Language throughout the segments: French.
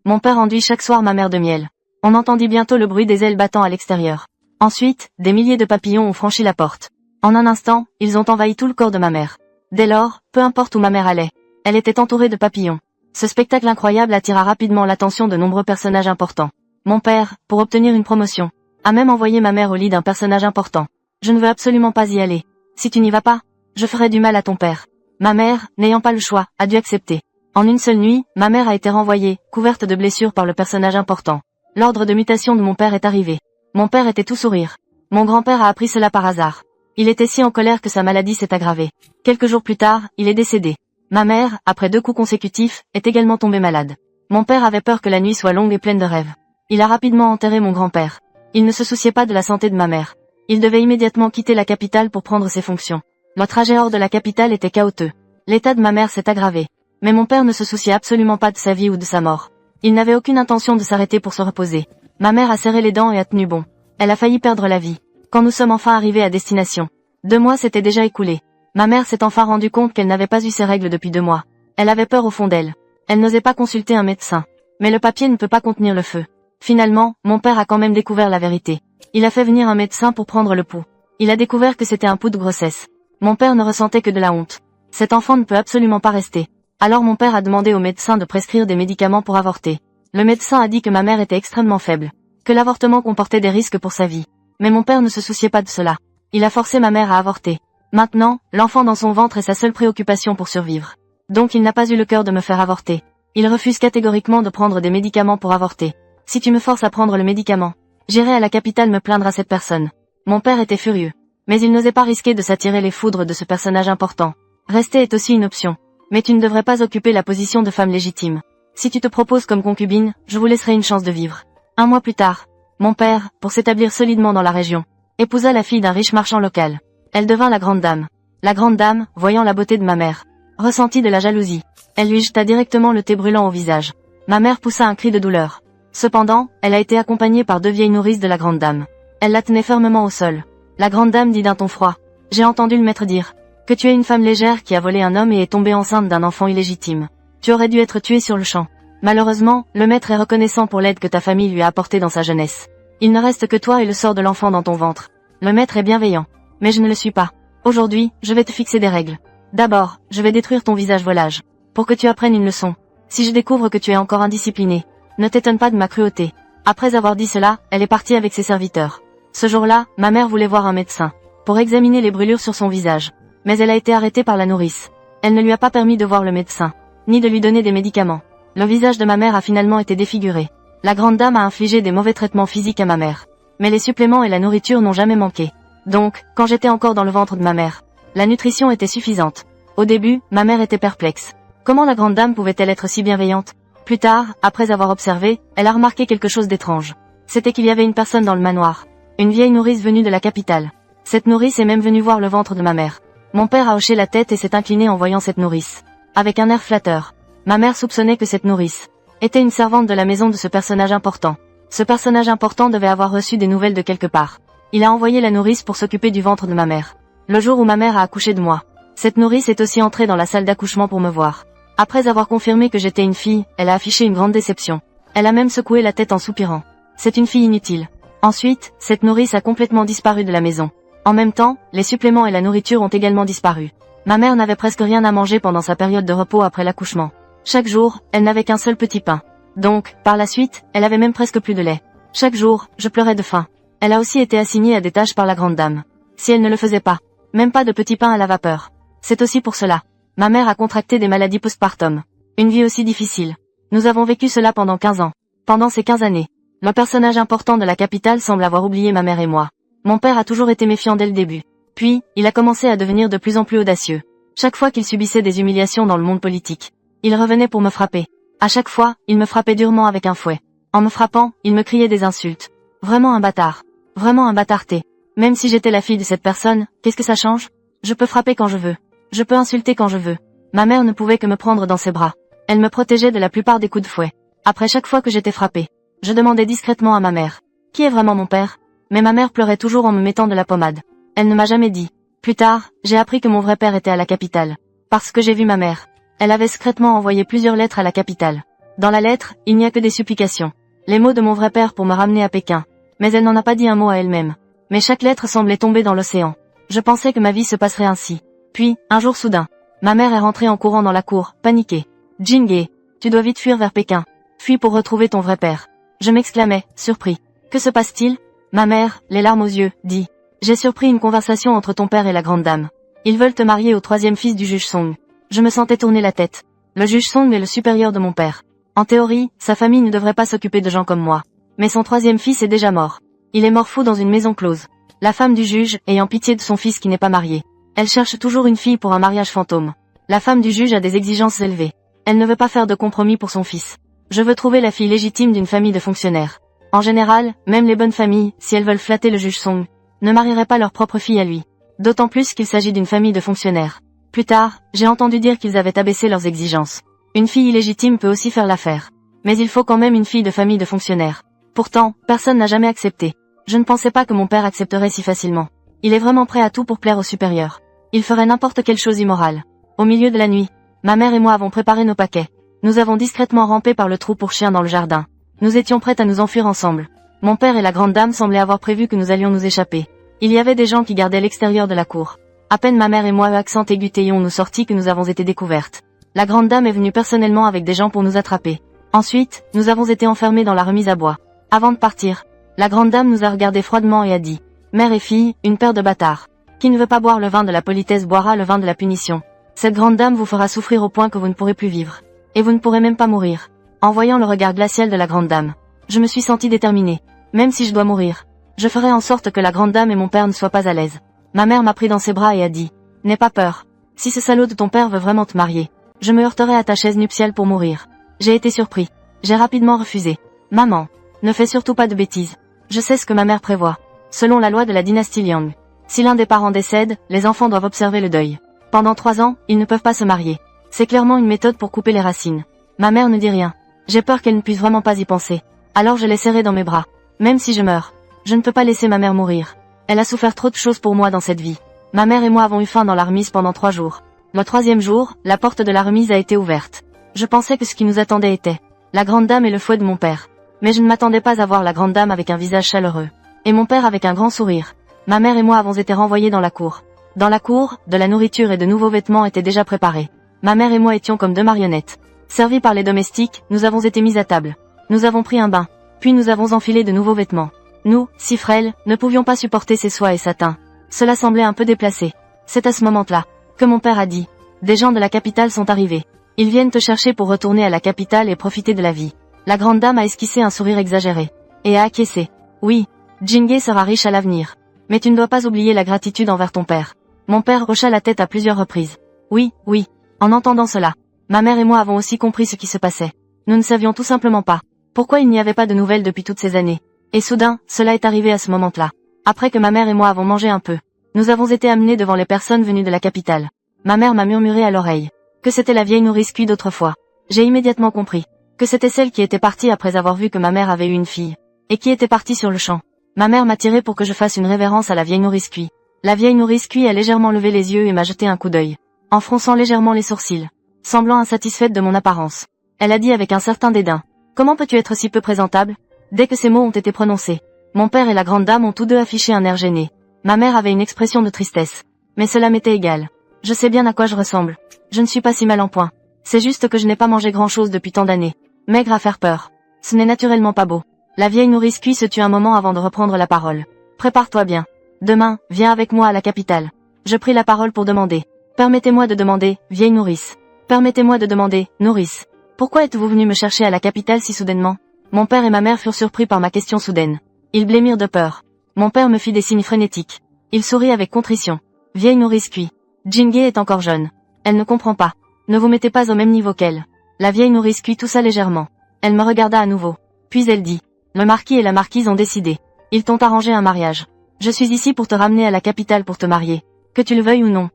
Mon père enduit chaque soir ma mère de miel. On entendit bientôt le bruit des ailes battant à l'extérieur. Ensuite, des milliers de papillons ont franchi la porte. En un instant, ils ont envahi tout le corps de ma mère. Dès lors, peu importe où ma mère allait, elle était entourée de papillons. Ce spectacle incroyable attira rapidement l'attention de nombreux personnages importants. Mon père, pour obtenir une promotion, a même envoyé ma mère au lit d'un personnage important. Je ne veux absolument pas y aller. Si tu n'y vas pas, je ferai du mal à ton père. Ma mère, n'ayant pas le choix, a dû accepter. En une seule nuit, ma mère a été renvoyée, couverte de blessures par le personnage important. L'ordre de mutation de mon père est arrivé. Mon père était tout sourire. Mon grand-père a appris cela par hasard. Il était si en colère que sa maladie s'est aggravée. Quelques jours plus tard, il est décédé. Ma mère, après 2 coups consécutifs, est également tombée malade. Mon père avait peur que la nuit soit longue et pleine de rêves. Il a rapidement enterré mon grand-père. Il ne se souciait pas de la santé de ma mère. Il devait immédiatement quitter la capitale pour prendre ses fonctions. Le trajet hors de la capitale était chaotique. L'état de ma mère s'est aggravé. Mais mon père ne se souciait absolument pas de sa vie ou de sa mort. Il n'avait aucune intention de s'arrêter pour se reposer. Ma mère a serré les dents et a tenu bon. Elle a failli perdre la vie. Quand nous sommes enfin arrivés à destination, 2 mois s'étaient déjà écoulés. Ma mère s'est enfin rendue compte qu'elle n'avait pas eu ses règles depuis 2 mois. Elle avait peur au fond d'elle. Elle n'osait pas consulter un médecin. Mais le papier ne peut pas contenir le feu. Finalement, mon père a quand même découvert la vérité. Il a fait venir un médecin pour prendre le pouls. Il a découvert que c'était un pouls de grossesse. Mon père ne ressentait que de la honte. Cet enfant ne peut absolument pas rester. Alors mon père a demandé au médecin de prescrire des médicaments pour avorter. Le médecin a dit que ma mère était extrêmement faible, que l'avortement comportait des risques pour sa vie. Mais mon père ne se souciait pas de cela. Il a forcé ma mère à avorter. Maintenant, l'enfant dans son ventre est sa seule préoccupation pour survivre. Donc il n'a pas eu le cœur de me faire avorter. Il refuse catégoriquement de prendre des médicaments pour avorter. Si tu me forces à prendre le médicament, j'irai à la capitale me plaindre à cette personne. Mon père était furieux. Mais il n'osait pas risquer de s'attirer les foudres de ce personnage important. Rester est aussi une option. Mais tu ne devrais pas occuper la position de femme légitime. Si tu te proposes comme concubine, je vous laisserai une chance de vivre. 1 mois plus tard, mon père, pour s'établir solidement dans la région, épousa la fille d'un riche marchand local. Elle devint la grande dame. La grande dame, voyant la beauté de ma mère, ressentit de la jalousie. Elle lui jeta directement le thé brûlant au visage. Ma mère poussa un cri de douleur. Cependant, elle a été accompagnée par 2 vieilles nourrices de la grande dame. Elle la tenait fermement au sol. La grande dame dit d'un ton froid: « J'ai entendu le maître dire que tu es une femme légère qui a volé un homme et est tombée enceinte d'un enfant illégitime. Tu aurais dû être tuée sur le champ. Malheureusement, le maître est reconnaissant pour l'aide que ta famille lui a apportée dans sa jeunesse. Il ne reste que toi et le sort de l'enfant dans ton ventre. Le maître est bienveillant. Mais je ne le suis pas. Aujourd'hui, je vais te fixer des règles. D'abord, je vais détruire ton visage volage. Pour que tu apprennes une leçon. Si je découvre que tu es encore indiscipliné, ne t'étonne pas de ma cruauté. » Après avoir dit cela, elle est partie avec ses serviteurs. Ce jour-là, ma mère voulait voir un médecin pour examiner les brûlures sur son visage. Mais elle a été arrêtée par la nourrice. Elle ne lui a pas permis de voir le médecin, ni de lui donner des médicaments. Le visage de ma mère a finalement été défiguré. La grande dame a infligé des mauvais traitements physiques à ma mère. Mais les suppléments et la nourriture n'ont jamais manqué. Donc, quand j'étais encore dans le ventre de ma mère, la nutrition était suffisante. Au début, ma mère était perplexe. Comment la grande dame pouvait-elle être si bienveillante? Plus tard, après avoir observé, elle a remarqué quelque chose d'étrange. C'était qu'il y avait une personne dans le manoir. Une vieille nourrice venue de la capitale. Cette nourrice est même venue voir le ventre de ma mère. Mon père a hoché la tête et s'est incliné en voyant cette nourrice. Avec un air flatteur. Ma mère soupçonnait que cette nourrice était une servante de la maison de ce personnage important. Ce personnage important devait avoir reçu des nouvelles de quelque part. Il a envoyé la nourrice pour s'occuper du ventre de ma mère. Le jour où ma mère a accouché de moi, cette nourrice est aussi entrée dans la salle d'accouchement pour me voir. Après avoir confirmé que j'étais une fille, elle a affiché une grande déception. Elle a même secoué la tête en soupirant. C'est une fille inutile. Ensuite, cette nourrice a complètement disparu de la maison. En même temps, les suppléments et la nourriture ont également disparu. Ma mère n'avait presque rien à manger pendant sa période de repos après l'accouchement. Chaque jour, elle n'avait qu'un seul petit pain. Donc, par la suite, elle avait même presque plus de lait. Chaque jour, je pleurais de faim. Elle a aussi été assignée à des tâches par la grande dame. Si elle ne le faisait pas, même pas de petit pain à la vapeur. C'est aussi pour cela. Ma mère a contracté des maladies postpartum. Une vie aussi difficile. Nous avons vécu cela pendant 15 ans. Pendant ces 15 années, le personnage important de la capitale semble avoir oublié ma mère et moi. Mon père a toujours été méfiant dès le début. Puis, il a commencé à devenir de plus en plus audacieux. Chaque fois qu'il subissait des humiliations dans le monde politique, il revenait pour me frapper. À chaque fois, il me frappait durement avec un fouet. En me frappant, il me criait des insultes. Vraiment un bâtard. Vraiment un bâtardé. Même si j'étais la fille de cette personne, qu'est-ce que ça change? Je peux frapper quand je veux. Je peux insulter quand je veux. Ma mère ne pouvait que me prendre dans ses bras. Elle me protégeait de la plupart des coups de fouet. Après chaque fois que j'étais frappée, je demandais discrètement à ma mère: qui est vraiment mon père? Mais ma mère pleurait toujours en me mettant de la pommade. Elle ne m'a jamais dit. Plus tard, j'ai appris que mon vrai père était à la capitale. Parce que j'ai vu ma mère. Elle avait secrètement envoyé plusieurs lettres à la capitale, Dans la lettre, il n'y a que des supplications. Les mots de mon vrai père pour me ramener à Pékin. Mais elle n'en a pas dit un mot à elle-même. Mais chaque lettre semblait tomber dans l'océan. Je pensais que ma vie se passerait ainsi. Puis, un jour soudain, ma mère est rentrée en courant dans la cour, paniquée. Jingé, tu dois vite fuir vers Pékin. Fuis pour retrouver ton vrai père. Je m'exclamais, surpris. Que se passe-t-il? Ma mère, les larmes aux yeux, dit. J'ai surpris une conversation entre ton père et la grande dame. Ils veulent te marier au troisième fils du juge Song. Je me sentais tourner la tête. Le juge Song est le supérieur de mon père. En théorie, sa famille ne devrait pas s'occuper de gens comme moi. Mais son troisième fils est déjà mort. Il est mort fou dans une maison close. La femme du juge, ayant pitié de son fils qui n'est pas marié. Elle cherche toujours une fille pour un mariage fantôme. La femme du juge a des exigences élevées. Elle ne veut pas faire de compromis pour son fils. Je veux trouver la fille légitime d'une famille de fonctionnaires. En général, même les bonnes familles, si elles veulent flatter le juge Song, ne marieraient pas leur propre fille à lui. D'autant plus qu'il s'agit d'une famille de fonctionnaires. Plus tard, j'ai entendu dire qu'ils avaient abaissé leurs exigences. Une fille illégitime peut aussi faire l'affaire. Mais il faut quand même une fille de famille de fonctionnaires. Pourtant, personne n'a jamais accepté. Je ne pensais pas que mon père accepterait si facilement. Il est vraiment prêt à tout pour plaire aux supérieurs. Il ferait n'importe quelle chose immorale. Au milieu de la nuit, ma mère et moi avons préparé nos paquets. Nous avons discrètement rampé par le trou pour chien dans le jardin. Nous étions prêtes à nous enfuir ensemble. Mon père et la grande dame semblaient avoir prévu que nous allions nous échapper. Il y avait des gens qui gardaient l'extérieur de la cour. À peine ma mère et moi accent aigu nous sortis que nous avons été découvertes. La grande dame est venue personnellement avec des gens pour nous attraper. Ensuite, nous avons été enfermés dans la remise à bois. Avant de partir, la grande dame nous a regardés froidement et a dit « Mère et fille, une paire de bâtards. Qui ne veut pas boire le vin de la politesse boira le vin de la punition. Cette grande dame vous fera souffrir au point que vous ne pourrez plus vivre. Et vous ne pourrez même pas mourir. » En voyant le regard glacial de la grande dame, je me suis sentie déterminée. Même si je dois mourir, je ferai en sorte que la grande dame et mon père ne soient pas à l'aise. Ma mère m'a pris dans ses bras et a dit « N'aie pas peur. Si ce salaud de ton père veut vraiment te marier, je me heurterai à ta chaise nuptiale pour mourir. » J'ai été surpris. J'ai rapidement refusé. « Maman, ne fais surtout pas de bêtises. Je sais ce que ma mère prévoit. Selon la loi de la dynastie Liang, si l'un des parents décède, les enfants doivent observer le deuil. Pendant 3 ans, ils ne peuvent pas se marier. C'est clairement une méthode pour couper les racines. » Ma mère ne dit rien. J'ai peur qu'elle ne puisse vraiment pas y penser. Alors je l'ai serrée dans mes bras. Même si je meurs, je ne peux pas laisser ma mère mourir. Elle a souffert trop de choses pour moi dans cette vie. Ma mère et moi avons eu faim dans la remise pendant 3 jours. Le 3e jour, la porte de la remise a été ouverte. Je pensais que ce qui nous attendait était la grande dame et le fouet de mon père. Mais je ne m'attendais pas à voir la grande dame avec un visage chaleureux. Et mon père avec un grand sourire. Ma mère et moi avons été renvoyés dans la cour. Dans la cour, de la nourriture et de nouveaux vêtements étaient déjà préparés. Ma mère et moi étions comme 2 marionnettes. Servis par les domestiques, nous avons été mis à table. Nous avons pris un bain. Puis nous avons enfilé de nouveaux vêtements. Nous, si frêles, ne pouvions pas supporter ces soies et satins. Cela semblait un peu déplacé. C'est à ce moment-là que mon père a dit « Des gens de la capitale sont arrivés. Ils viennent te chercher pour retourner à la capitale et profiter de la vie. » La grande dame a esquissé un sourire exagéré. Et a acquiescé. « Oui, Jingé sera riche à l'avenir. Mais tu ne dois pas oublier la gratitude envers ton père. » Mon père hocha la tête à plusieurs reprises. « Oui, oui. » En entendant cela, ma mère et moi avons aussi compris ce qui se passait. Nous ne savions tout simplement pas pourquoi il n'y avait pas de nouvelles depuis toutes ces années. Et soudain, cela est arrivé à ce moment-là. Après que ma mère et moi avons mangé un peu, nous avons été amenés devant les personnes venues de la capitale. Ma mère m'a murmuré à l'oreille que c'était la vieille nourrice cuite d'autrefois. J'ai immédiatement compris que c'était celle qui était partie après avoir vu que ma mère avait eu une fille, et qui était partie sur le champ. Ma mère m'a tiré pour que je fasse une révérence à la vieille nourrice cuite. La vieille nourrice cuite a légèrement levé les yeux et m'a jeté un coup d'œil, en fronçant légèrement les sourcils, semblant insatisfaite de mon apparence. Elle a dit avec un certain dédain « Comment peux-tu être si peu présentable ?» Dès que ces mots ont été prononcés, mon père et la grande dame ont tous deux affiché un air gêné. Ma mère avait une expression de tristesse. Mais cela m'était égal. Je sais bien à quoi je ressemble. Je ne suis pas si mal en point. C'est juste que je n'ai pas mangé grand-chose depuis tant d'années. Maigre à faire peur. Ce n'est naturellement pas beau. La vieille nourrice cuit se tut un moment avant de reprendre la parole. Prépare-toi bien. Demain, viens avec moi à la capitale. Je pris la parole pour demander. Permettez-moi de demander, vieille nourrice. Permettez-moi de demander, nourrice. Pourquoi êtes-vous venu me chercher à la capitale si soudainement? Mon père et ma mère furent surpris par ma question soudaine. Ils blêmirent de peur. Mon père me fit des signes frénétiques. Il sourit avec contrition. Vieille nourrice cuit. Jingé est encore jeune. Elle ne comprend pas. Ne vous mettez pas au même niveau qu'elle. La vieille nourrice cuit toussa légèrement. Elle me regarda à nouveau. Puis elle dit. Le marquis et la marquise ont décidé. Ils t'ont arrangé un mariage. Je suis ici pour te ramener à la capitale pour te marier. Que tu le veuilles ou non.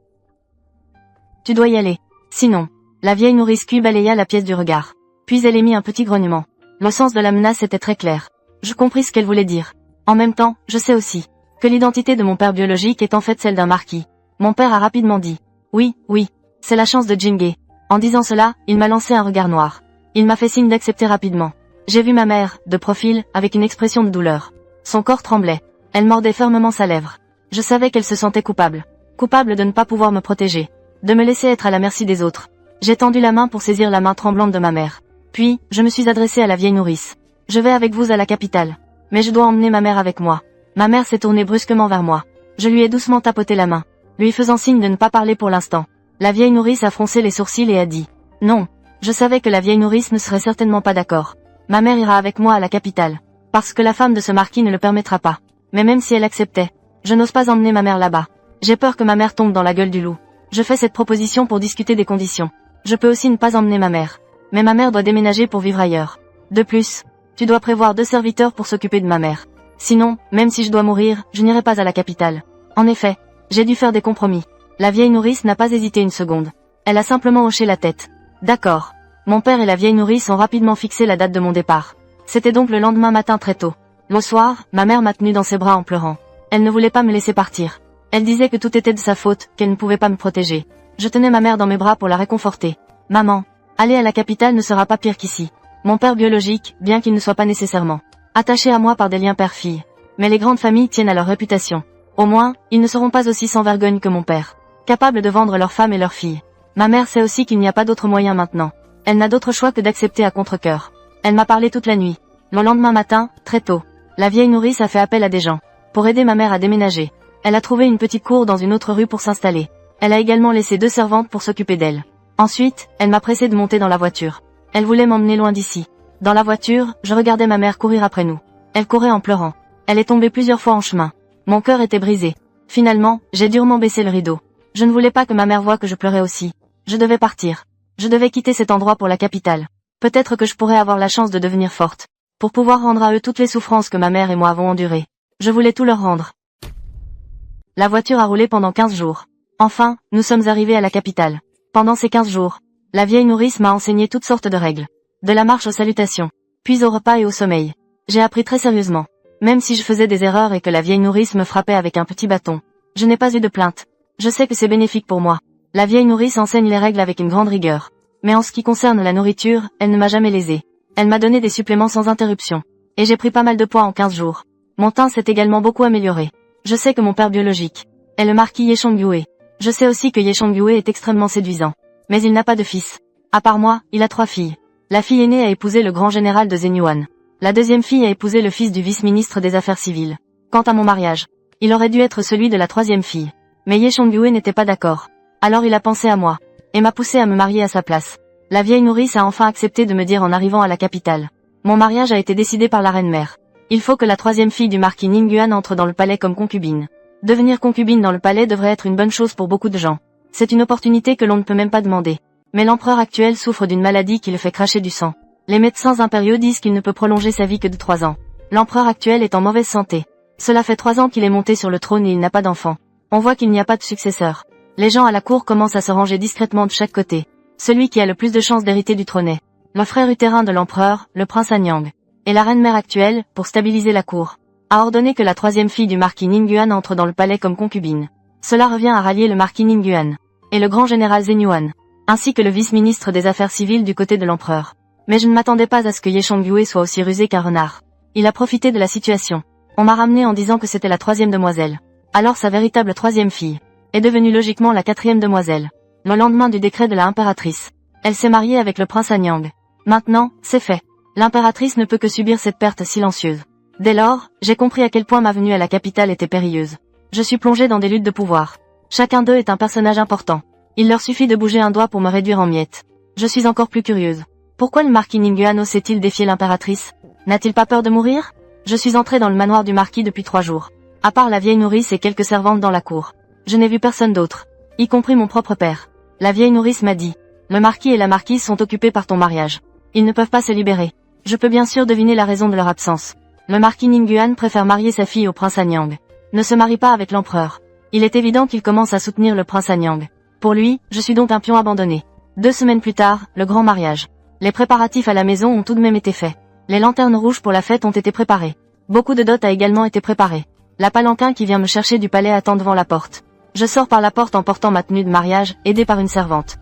Tu dois y aller. Sinon. La vieille nourrice cuit balaya la pièce du regard. Puis elle émit un petit grognement. Le sens de la menace était très clair. Je compris ce qu'elle voulait dire. En même temps, je sais aussi que l'identité de mon père biologique est en fait celle d'un marquis. Mon père a rapidement dit. Oui, oui, c'est la chance de Jingé. En disant cela, il m'a lancé un regard noir. Il m'a fait signe d'accepter rapidement. J'ai vu ma mère, de profil, avec une expression de douleur. Son corps tremblait. Elle mordait fermement sa lèvre. Je savais qu'elle se sentait coupable. Coupable de ne pas pouvoir me protéger. De me laisser être à la merci des autres. J'ai tendu la main pour saisir la main tremblante de ma mère. Puis, je me suis adressée à la vieille nourrice. Je vais avec vous à la capitale. Mais je dois emmener ma mère avec moi. Ma mère s'est tournée brusquement vers moi. Je lui ai doucement tapoté la main, lui faisant signe de ne pas parler pour l'instant. La vieille nourrice a froncé les sourcils et a dit « Non ». Je savais que la vieille nourrice ne serait certainement pas d'accord. Ma mère ira avec moi à la capitale. Parce que la femme de ce marquis ne le permettra pas. Mais même si elle acceptait, je n'ose pas emmener ma mère là-bas. J'ai peur que ma mère tombe dans la gueule du loup. Je fais cette proposition pour discuter des conditions. Je peux aussi ne pas emmener ma mère. Mais ma mère doit déménager pour vivre ailleurs. De plus, tu dois prévoir 2 serviteurs pour s'occuper de ma mère. Sinon, même si je dois mourir, je n'irai pas à la capitale. En effet, j'ai dû faire des compromis. La vieille nourrice n'a pas hésité une seconde. Elle a simplement hoché la tête. D'accord. Mon père et la vieille nourrice ont rapidement fixé la date de mon départ. C'était donc le lendemain matin très tôt. Le soir, ma mère m'a tenue dans ses bras en pleurant. Elle ne voulait pas me laisser partir. Elle disait que tout était de sa faute, qu'elle ne pouvait pas me protéger. Je tenais ma mère dans mes bras pour la réconforter. Maman, aller à la capitale ne sera pas pire qu'ici. Mon père biologique, bien qu'il ne soit pas nécessairement attaché à moi par des liens père-fille. Mais les grandes familles tiennent à leur réputation. Au moins, ils ne seront pas aussi sans vergogne que mon père, capables de vendre leurs femmes et leurs filles. Ma mère sait aussi qu'il n'y a pas d'autre moyen maintenant. Elle n'a d'autre choix que d'accepter à contre-cœur. Elle m'a parlé toute la nuit. Le lendemain matin, très tôt, la vieille nourrice a fait appel à des gens pour aider ma mère à déménager. Elle a trouvé une petite cour dans une autre rue pour s'installer. Elle a également laissé 2 servantes pour s'occuper d'elle. Ensuite, elle m'a pressé de monter dans la voiture. Elle voulait m'emmener loin d'ici. Dans la voiture, je regardais ma mère courir après nous. Elle courait en pleurant. Elle est tombée plusieurs fois en chemin. Mon cœur était brisé. Finalement, j'ai durement baissé le rideau. Je ne voulais pas que ma mère voie que je pleurais aussi. Je devais partir. Je devais quitter cet endroit pour la capitale. Peut-être que je pourrais avoir la chance de devenir forte, pour pouvoir rendre à eux toutes les souffrances que ma mère et moi avons endurées. Je voulais tout leur rendre. La voiture a roulé pendant 15 jours. Enfin, nous sommes arrivés à la capitale. Pendant ces 15 jours, la vieille nourrice m'a enseigné toutes sortes de règles. De la marche aux salutations, puis au repas et au sommeil. J'ai appris très sérieusement. Même si je faisais des erreurs et que la vieille nourrice me frappait avec un petit bâton, je n'ai pas eu de plainte. Je sais que c'est bénéfique pour moi. La vieille nourrice enseigne les règles avec une grande rigueur. Mais en ce qui concerne la nourriture, elle ne m'a jamais lésée. Elle m'a donné des suppléments sans interruption. Et j'ai pris pas mal de poids en 15 jours. Mon teint s'est également beaucoup amélioré. Je sais que mon père biologique est le marquis Yeshongyue. Je sais aussi que Yeshongyue est extrêmement séduisant. Mais il n'a pas de fils. À part moi, il a 3 filles. La fille aînée a épousé le grand général de Zenyuan. La deuxième fille a épousé le fils du vice-ministre des Affaires civiles. Quant à mon mariage, il aurait dû être celui de la 3e fille. Mais Yeshongyue n'était pas d'accord. Alors il a pensé à moi, et m'a poussé à me marier à sa place. La vieille nourrice a enfin accepté de me dire en arrivant à la capitale. Mon mariage a été décidé par la reine-mère. Il faut que la 3e fille du marquis Ningguan entre dans le palais comme concubine. Devenir concubine dans le palais devrait être une bonne chose pour beaucoup de gens. C'est une opportunité que l'on ne peut même pas demander. Mais l'empereur actuel souffre d'une maladie qui le fait cracher du sang. Les médecins impériaux disent qu'il ne peut prolonger sa vie que de 3 ans. L'empereur actuel est en mauvaise santé. Cela fait 3 ans qu'il est monté sur le trône et il n'a pas d'enfant. On voit qu'il n'y a pas de successeur. Les gens à la cour commencent à se ranger discrètement de chaque côté. Celui qui a le plus de chances d'hériter du trône est le frère utérin de l'empereur, le prince Anyang. Et la reine-mère actuelle, pour stabiliser la cour, a ordonné que la 3e fille du marquis Ningguan entre dans le palais comme concubine. Cela revient à rallier le marquis Ningguan et le grand général Zenyuan, ainsi que le vice-ministre des Affaires civiles du côté de l'empereur. Mais je ne m'attendais pas à ce que Yeshongyue soit aussi rusé qu'un renard. Il a profité de la situation. On m'a ramené en disant que c'était la 3e demoiselle. Alors sa véritable 3e fille est devenue logiquement la 4e demoiselle. Le lendemain du décret de la impératrice, elle s'est mariée avec le prince Anyang. Maintenant, c'est fait. L'impératrice ne peut que subir cette perte silencieuse. Dès lors, j'ai compris à quel point ma venue à la capitale était périlleuse. Je suis plongée dans des luttes de pouvoir. Chacun d'eux est un personnage important. Il leur suffit de bouger un doigt pour me réduire en miettes. Je suis encore plus curieuse. Pourquoi le marquis Ningguan ose-t-il défier l'impératrice? N'a-t-il pas peur de mourir? Je suis entrée dans le manoir du marquis depuis 3 jours. À part la vieille nourrice et quelques servantes dans la cour, je n'ai vu personne d'autre, y compris mon propre père. La vieille nourrice m'a dit, le marquis et la marquise sont occupés par ton mariage. Ils ne peuvent pas se libérer. Je peux bien sûr deviner la raison de leur absence. Le marquis Ningguan préfère marier sa fille au prince Anyang. Ne se marie pas avec l'empereur. Il est évident qu'il commence à soutenir le prince Anyang. Pour lui, je suis donc un pion abandonné. 2 semaines plus tard, le grand mariage. Les préparatifs à la maison ont tout de même été faits. Les lanternes rouges pour la fête ont été préparées. Beaucoup de dot a également été préparé. La palanquin qui vient me chercher du palais attend devant la porte. Je sors par la porte en portant ma tenue de mariage, aidée par une servante.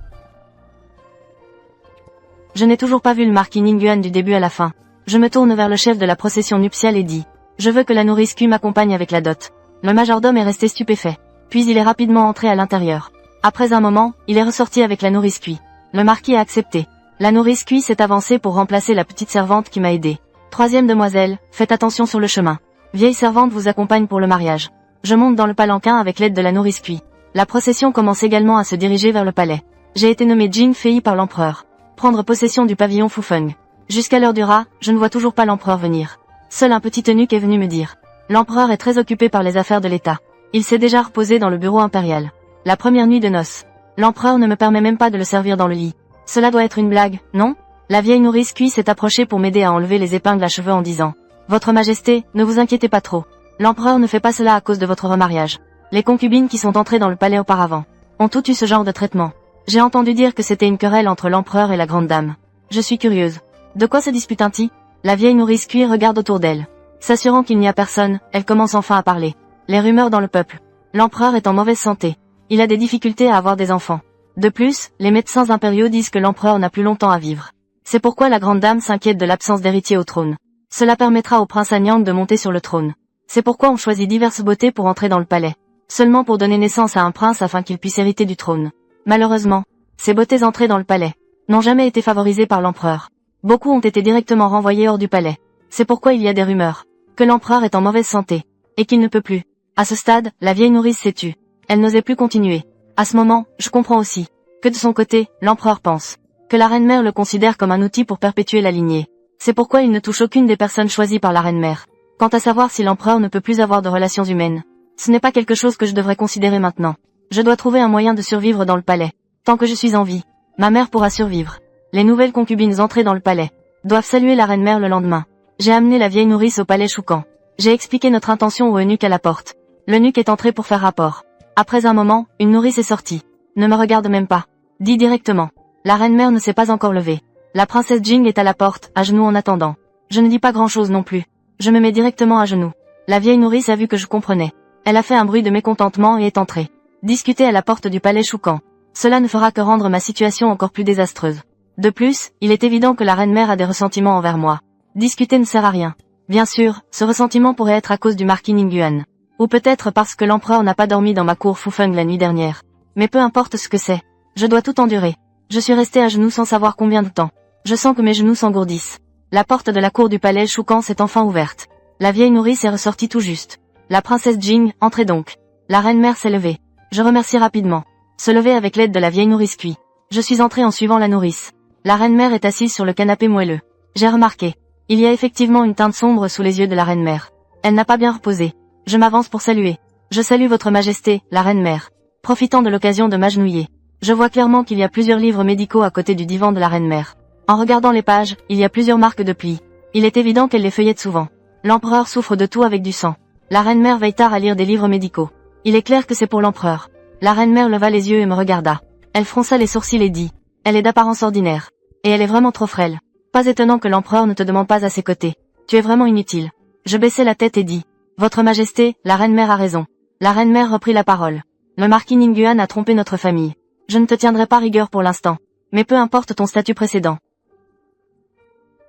Je n'ai toujours pas vu le marquis Ninguan du début à la fin. Je me tourne vers le chef de la procession nuptiale et dis. Je veux que la nourrice Q m'accompagne avec la dot. Le majordome est resté stupéfait. Puis il est rapidement entré à l'intérieur. Après un moment, il est ressorti avec la nourrice Q. Le marquis a accepté. La nourrice Q s'est avancée pour remplacer la petite servante qui m'a aidé. Troisième demoiselle, faites attention sur le chemin. Vieille servante vous accompagne pour le mariage. Je monte dans le palanquin avec l'aide de la nourrice Q. La procession commence également à se diriger vers le palais. J'ai été nommé Jing Fei par l'empereur. Prendre possession du pavillon Fufeng. Jusqu'à l'heure du rat, je ne vois toujours pas l'empereur venir. Seul un petit eunuque est venu me dire. L'empereur est très occupé par les affaires de l'État. Il s'est déjà reposé dans le bureau impérial. La première nuit de noces. L'empereur ne me permet même pas de le servir dans le lit. Cela doit être une blague, non? La vieille nourrice Cui s'est approchée pour m'aider à enlever les épingles à cheveux en disant. Votre Majesté, ne vous inquiétez pas trop. L'empereur ne fait pas cela à cause de votre remariage. Les concubines qui sont entrées dans le palais auparavant ont toutes eu ce genre de traitement. J'ai entendu dire que c'était une querelle entre l'empereur et la grande dame. Je suis curieuse. De quoi se dispute-t-il? La vieille nourrice Cui regarde autour d'elle. S'assurant qu'il n'y a personne, elle commence enfin à parler. Les rumeurs dans le peuple. L'empereur est en mauvaise santé. Il a des difficultés à avoir des enfants. De plus, les médecins impériaux disent que l'empereur n'a plus longtemps à vivre. C'est pourquoi la grande dame s'inquiète de l'absence d'héritier au trône. Cela permettra au prince Anyang de monter sur le trône. C'est pourquoi on choisit diverses beautés pour entrer dans le palais. Seulement pour donner naissance à un prince afin qu'il puisse hériter du trône. Malheureusement, ces beautés entrées dans le palais n'ont jamais été favorisées par l'empereur. Beaucoup ont été directement renvoyés hors du palais. C'est pourquoi il y a des rumeurs que l'empereur est en mauvaise santé et qu'il ne peut plus. À ce stade, la vieille nourrice s'est tue. Elle n'osait plus continuer. À ce moment, je comprends aussi que de son côté, l'empereur pense que la reine-mère le considère comme un outil pour perpétuer la lignée. C'est pourquoi il ne touche aucune des personnes choisies par la reine-mère. Quant à savoir si l'empereur ne peut plus avoir de relations humaines, ce n'est pas quelque chose que je devrais considérer maintenant. Je dois trouver un moyen de survivre dans le palais. Tant que je suis en vie, ma mère pourra survivre. Les nouvelles concubines entrées dans le palais doivent saluer la reine-mère le lendemain. J'ai amené la vieille nourrice au palais Choucan. J'ai expliqué notre intention au eunuque à la porte. L'eunuque est entré pour faire rapport. Après un moment, une nourrice est sortie. Ne me regarde même pas. Dis directement. La reine-mère ne s'est pas encore levée. La princesse Jing est à la porte, à genoux en attendant. Je ne dis pas grand-chose non plus. Je me mets directement à genoux. La vieille nourrice a vu que je comprenais. Elle a fait un bruit de mécontentement et est entrée. Discuter à la porte du palais Choucan. Cela ne fera que rendre ma situation encore plus désastreuse. De plus, il est évident que la reine-mère a des ressentiments envers moi. Discuter ne sert à rien. Bien sûr, ce ressentiment pourrait être à cause du marquis Ninguan. Ou peut-être parce que l'empereur n'a pas dormi dans ma cour Fufeng la nuit dernière. Mais peu importe ce que c'est. Je dois tout endurer. Je suis restée à genoux sans savoir combien de temps. Je sens que mes genoux s'engourdissent. La porte de la cour du palais Choucan s'est enfin ouverte. La vieille nourrice est ressortie tout juste. La princesse Jing, entrez donc. La reine-mère s'est levée. Je remercie rapidement. Se lever avec l'aide de la vieille nourrice Cui. Je suis entrée en suivant la nourrice. La reine-mère est assise sur le canapé moelleux. J'ai remarqué. Il y a effectivement une teinte sombre sous les yeux de la reine-mère. Elle n'a pas bien reposé. Je m'avance pour saluer. Je salue votre majesté, la reine-mère. Profitant de l'occasion de m'agenouiller. Je vois clairement qu'il y a plusieurs livres médicaux à côté du divan de la reine-mère. En regardant les pages, il y a plusieurs marques de plis. Il est évident qu'elle les feuillette souvent. L'empereur souffre de tout avec du sang. La reine-mère veille tard à lire des livres médicaux. Il est clair que c'est pour l'empereur. La reine-mère leva les yeux et me regarda. Elle fronça les sourcils et dit. Elle est d'apparence ordinaire. Et elle est vraiment trop frêle. Pas étonnant que l'empereur ne te demande pas à ses côtés. Tu es vraiment inutile. Je baissai la tête et dis. Votre majesté, la reine-mère a raison. La reine-mère reprit la parole. Le marquis Ninguan a trompé notre famille. Je ne te tiendrai pas rigueur pour l'instant. Mais peu importe ton statut précédent.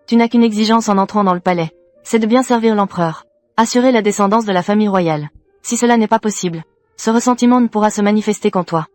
Tu n'as qu'une exigence en entrant dans le palais. C'est de bien servir l'empereur. Assurer la descendance de la famille royale. Si cela n'est pas possible, ce ressentiment ne pourra se manifester qu'en toi.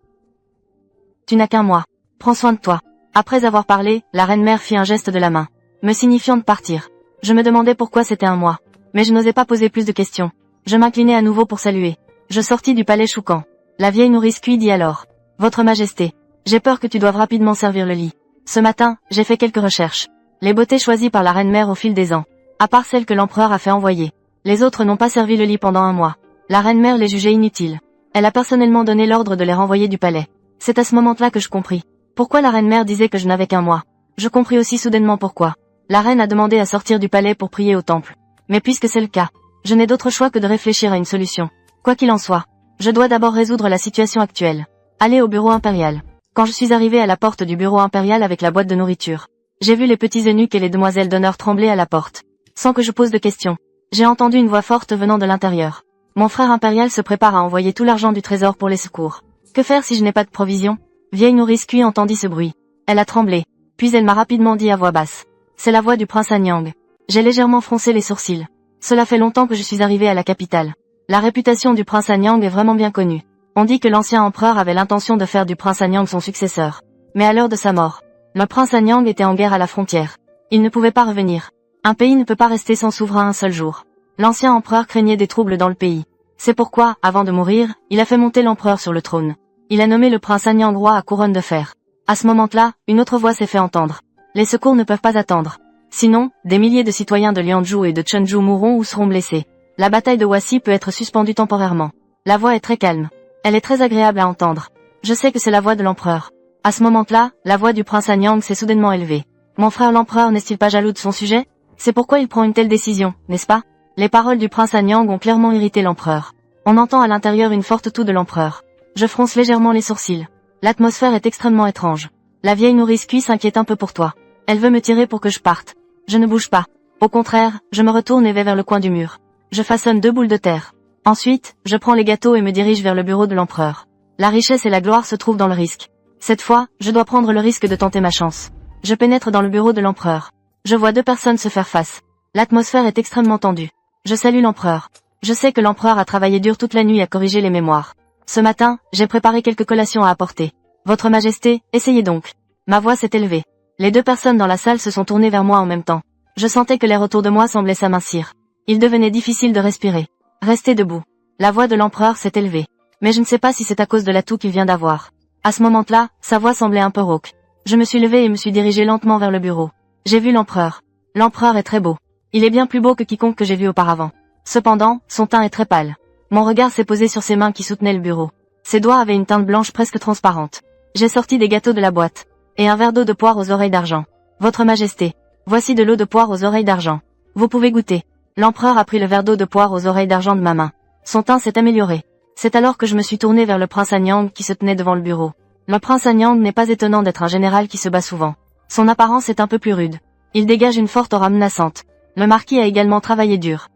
Tu n'as qu'un mois. Prends soin de toi. Après avoir parlé, la reine-mère fit un geste de la main, me signifiant de partir. Je me demandais pourquoi c'était un mois. Mais je n'osais pas poser plus de questions. Je m'inclinai à nouveau pour saluer. Je sortis du palais Choucan. La vieille nourrice Cui dit alors. Votre majesté, j'ai peur que tu doives rapidement servir le lit. Ce matin, j'ai fait quelques recherches. Les beautés choisies par la reine-mère au fil des ans. À part celles que l'empereur a fait envoyer. Les autres n'ont pas servi le lit pendant un mois. La reine-mère les jugeait inutiles. Elle a personnellement donné l'ordre de les renvoyer du palais. C'est à ce moment-là que je compris. Pourquoi la reine-mère disait que je n'avais qu'un mois. Je compris aussi soudainement pourquoi. La reine a demandé à sortir du palais pour prier au temple. Mais puisque c'est le cas, je n'ai d'autre choix que de réfléchir à une solution. Quoi qu'il en soit, je dois d'abord résoudre la situation actuelle. Aller au bureau impérial. Quand je suis arrivée à la porte du bureau impérial avec la boîte de nourriture, j'ai vu les petits eunuques et les demoiselles d'honneur trembler à la porte. Sans que je pose de questions, j'ai entendu une voix forte venant de l'intérieur. Mon frère impérial se prépare à envoyer tout l'argent du trésor pour les secours. Que faire si je n'ai pas de provisions? Vieille nourrice Cui entendit ce bruit. Elle a tremblé. Puis elle m'a rapidement dit à voix basse. C'est la voix du prince Anyang. J'ai légèrement froncé les sourcils. Cela fait longtemps que je suis arrivée à la capitale. La réputation du prince Anyang est vraiment bien connue. On dit que l'ancien empereur avait l'intention de faire du prince Anyang son successeur. Mais à l'heure de sa mort, le prince Anyang était en guerre à la frontière. Il ne pouvait pas revenir. Un pays ne peut pas rester sans souverain un seul jour. L'ancien empereur craignait des troubles dans le pays. C'est pourquoi, avant de mourir, il a fait monter l'empereur sur le trône. Il a nommé le prince Anyang roi à couronne de fer. À ce moment-là, une autre voix s'est fait entendre. Les secours ne peuvent pas attendre. Sinon, des milliers de citoyens de Lianzhou et de Chenzhou mourront ou seront blessés. La bataille de Huasi peut être suspendue temporairement. La voix est très calme. Elle est très agréable à entendre. Je sais que c'est la voix de l'empereur. À ce moment-là, la voix du prince Anyang s'est soudainement élevée. Mon frère l'empereur n'est-il pas jaloux de son sujet? C'est pourquoi il prend une telle décision, n'est-ce pas? Les paroles du prince Anyang ont clairement irrité l'empereur. On entend à l'intérieur une forte toux de l'empereur. Je fronce légèrement les sourcils. L'atmosphère est extrêmement étrange. La vieille nourrice Cui s'inquiète un peu pour toi. Elle veut me tirer pour que je parte. Je ne bouge pas. Au contraire, je me retourne et vais vers le coin du mur. Je façonne 2 boules de terre. Ensuite, je prends les gâteaux et me dirige vers le bureau de l'empereur. La richesse et la gloire se trouvent dans le risque. Cette fois, je dois prendre le risque de tenter ma chance. Je pénètre dans le bureau de l'empereur. Je vois 2 personnes se faire face. L'atmosphère est extrêmement tendue. Je salue l'empereur. Je sais que l'empereur a travaillé dur toute la nuit à corriger les mémoires. Ce matin, j'ai préparé quelques collations à apporter. Votre Majesté, essayez donc. Ma voix s'est élevée. Les 2 personnes dans la salle se sont tournées vers moi en même temps. Je sentais que l'air autour de moi semblait s'amincir. Il devenait difficile de respirer. Restez debout. La voix de l'empereur s'est élevée. Mais je ne sais pas si c'est à cause de l'atout qu'il vient d'avoir. À ce moment-là, sa voix semblait un peu rauque. Je me suis levée et me suis dirigée lentement vers le bureau. J'ai vu l'empereur. L'empereur est très beau. Il est bien plus beau que quiconque que j'ai vu auparavant. Cependant, son teint est très pâle. Mon regard s'est posé sur ses mains qui soutenaient le bureau. Ses doigts avaient une teinte blanche presque transparente. J'ai sorti des gâteaux de la boîte. Et un verre d'eau de poire aux oreilles d'argent. Votre Majesté. Voici de l'eau de poire aux oreilles d'argent. Vous pouvez goûter. L'empereur a pris le verre d'eau de poire aux oreilles d'argent de ma main. Son teint s'est amélioré. C'est alors que je me suis tournée vers le prince Anyang qui se tenait devant le bureau. Le prince Anyang n'est pas étonnant d'être un général qui se bat souvent. Son apparence est un peu plus rude. Il dégage une forte aura menaçante. Le marquis a également travaillé dur.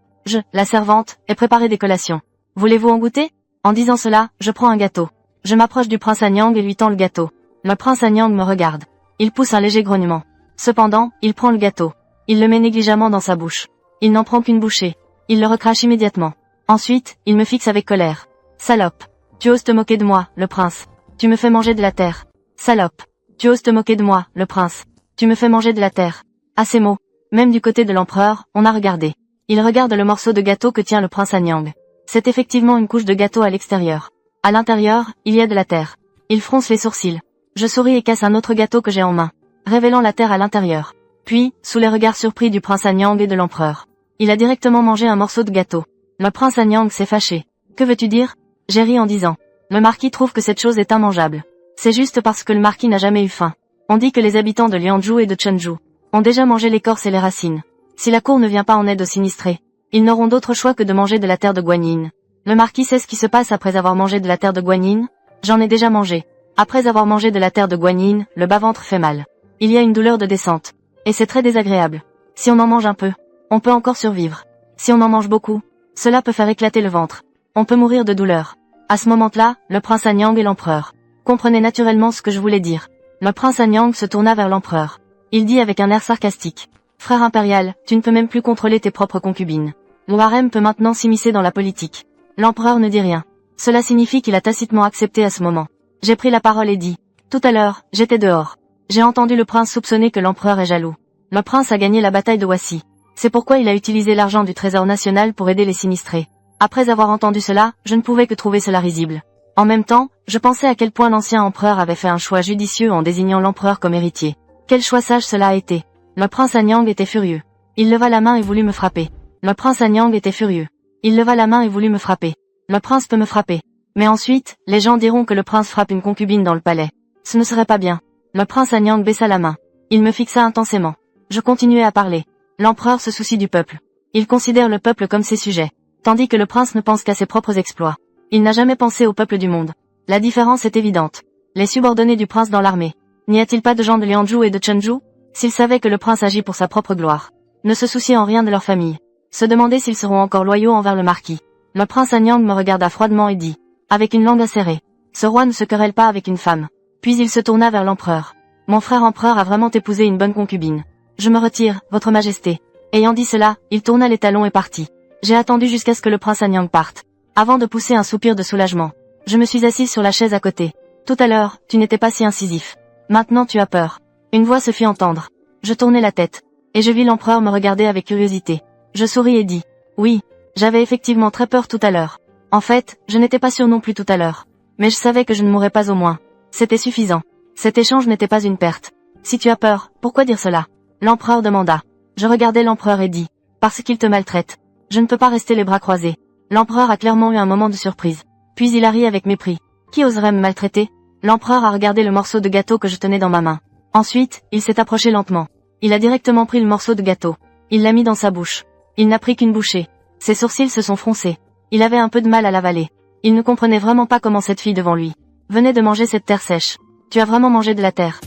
La servante, ai préparé des collations. Voulez-vous en goûter? En disant cela, je prends un gâteau. Je m'approche du prince Anyang et lui tends le gâteau. Le prince Anyang me regarde. Il pousse un léger grognement. Cependant, il prend le gâteau. Il le met négligemment dans sa bouche. Il n'en prend qu'une bouchée. Il le recrache immédiatement. Ensuite, il me fixe avec colère. Salope. Tu oses te moquer de moi, le prince. Tu me fais manger de la terre. Salope. Tu oses te moquer de moi, le prince. Tu me fais manger de la terre. À ces mots, même du côté de l'empereur, on a regardé. Il regarde le morceau de gâteau que tient le prince Anyang. C'est effectivement une couche de gâteau à l'extérieur. À l'intérieur, il y a de la terre. Il fronce les sourcils. Je souris et casse un autre gâteau que j'ai en main, révélant la terre à l'intérieur. Puis, sous les regards surpris du prince Anyang et de l'empereur, il a directement mangé un morceau de gâteau. Le prince Anyang s'est fâché. Que veux-tu dire? J'ai ri en disant. Le marquis trouve que cette chose est immangeable. C'est juste parce que le marquis n'a jamais eu faim. On dit que les habitants de Lianzhou et de Chenzhou ont déjà mangé l'écorce et les racines. Si la cour ne vient pas en aide aux sinistrés, ils n'auront d'autre choix que de manger de la terre de Guanyin. Le marquis sait ce qui se passe après avoir mangé de la terre de Guanyin? J'en ai déjà mangé. Après avoir mangé de la terre de Guanyin, le bas-ventre fait mal. Il y a une douleur de descente. Et c'est très désagréable. Si on en mange un peu, on peut encore survivre. Si on en mange beaucoup, cela peut faire éclater le ventre. On peut mourir de douleur. À ce moment-là, le prince Anyang et l'empereur comprenaient naturellement ce que je voulais dire. Le prince Anyang se tourna vers l'empereur. Il dit avec un air sarcastique. Frère impérial, tu ne peux même plus contrôler tes propres concubines. Le harem peut maintenant s'immiscer dans la politique. L'empereur ne dit rien. Cela signifie qu'il a tacitement accepté à ce moment. J'ai pris la parole et dit. Tout à l'heure, j'étais dehors. J'ai entendu le prince soupçonner que l'empereur est jaloux. Le prince a gagné la bataille de Huasi. C'est pourquoi il a utilisé l'argent du trésor national pour aider les sinistrés. Après avoir entendu cela, je ne pouvais que trouver cela risible. En même temps, je pensais à quel point l'ancien empereur avait fait un choix judicieux en désignant l'empereur comme héritier. Quel choix sage cela a été. Le prince Anyang était furieux. Il leva la main et voulut me frapper. Le prince Anyang était furieux. Il leva la main et voulut me frapper. Le prince peut me frapper. Mais ensuite, les gens diront que le prince frappe une concubine dans le palais. Ce ne serait pas bien. Le prince Anyang baissa la main. Il me fixa intensément. Je continuai à parler. L'empereur se soucie du peuple. Il considère le peuple comme ses sujets. Tandis que le prince ne pense qu'à ses propres exploits. Il n'a jamais pensé au peuple du monde. La différence est évidente. Les subordonnés du prince dans l'armée. N'y a-t-il pas de gens de Lianzhou et de Chenzhou? S'ils savaient que le prince agit pour sa propre gloire, ne se soucier en rien de leur famille, se demander s'ils seront encore loyaux envers le marquis. Le prince Anyang me regarda froidement et dit, avec une langue acérée, ce roi ne se querelle pas avec une femme. Puis il se tourna vers l'empereur. Mon frère empereur a vraiment épousé une bonne concubine. Je me retire, votre majesté. Ayant dit cela, il tourna les talons et partit. J'ai attendu jusqu'à ce que le prince Anyang parte. Avant de pousser un soupir de soulagement, je me suis assise sur la chaise à côté. Tout à l'heure, tu n'étais pas si incisif. Maintenant tu as peur. Une voix se fit entendre. Je tournai la tête. Et je vis l'empereur me regarder avec curiosité. Je souris et dis. Oui, j'avais effectivement très peur tout à l'heure. En fait, je n'étais pas sûre non plus tout à l'heure. Mais je savais que je ne mourrais pas au moins. C'était suffisant. Cet échange n'était pas une perte. Si tu as peur, pourquoi dire cela? L'empereur demanda. Je regardai l'empereur et dis. Parce qu'il te maltraite. Je ne peux pas rester les bras croisés. L'empereur a clairement eu un moment de surprise. Puis il a ri avec mépris. Qui oserait me maltraiter? L'empereur a regardé le morceau de gâteau que je tenais dans ma main. Ensuite, il s'est approché lentement. Il a directement pris le morceau de gâteau. Il l'a mis dans sa bouche. Il n'a pris qu'une bouchée. Ses sourcils se sont froncés. Il avait un peu de mal à l'avaler. Il ne comprenait vraiment pas comment cette fille devant lui venait de manger cette terre sèche. Tu as vraiment mangé de la terre?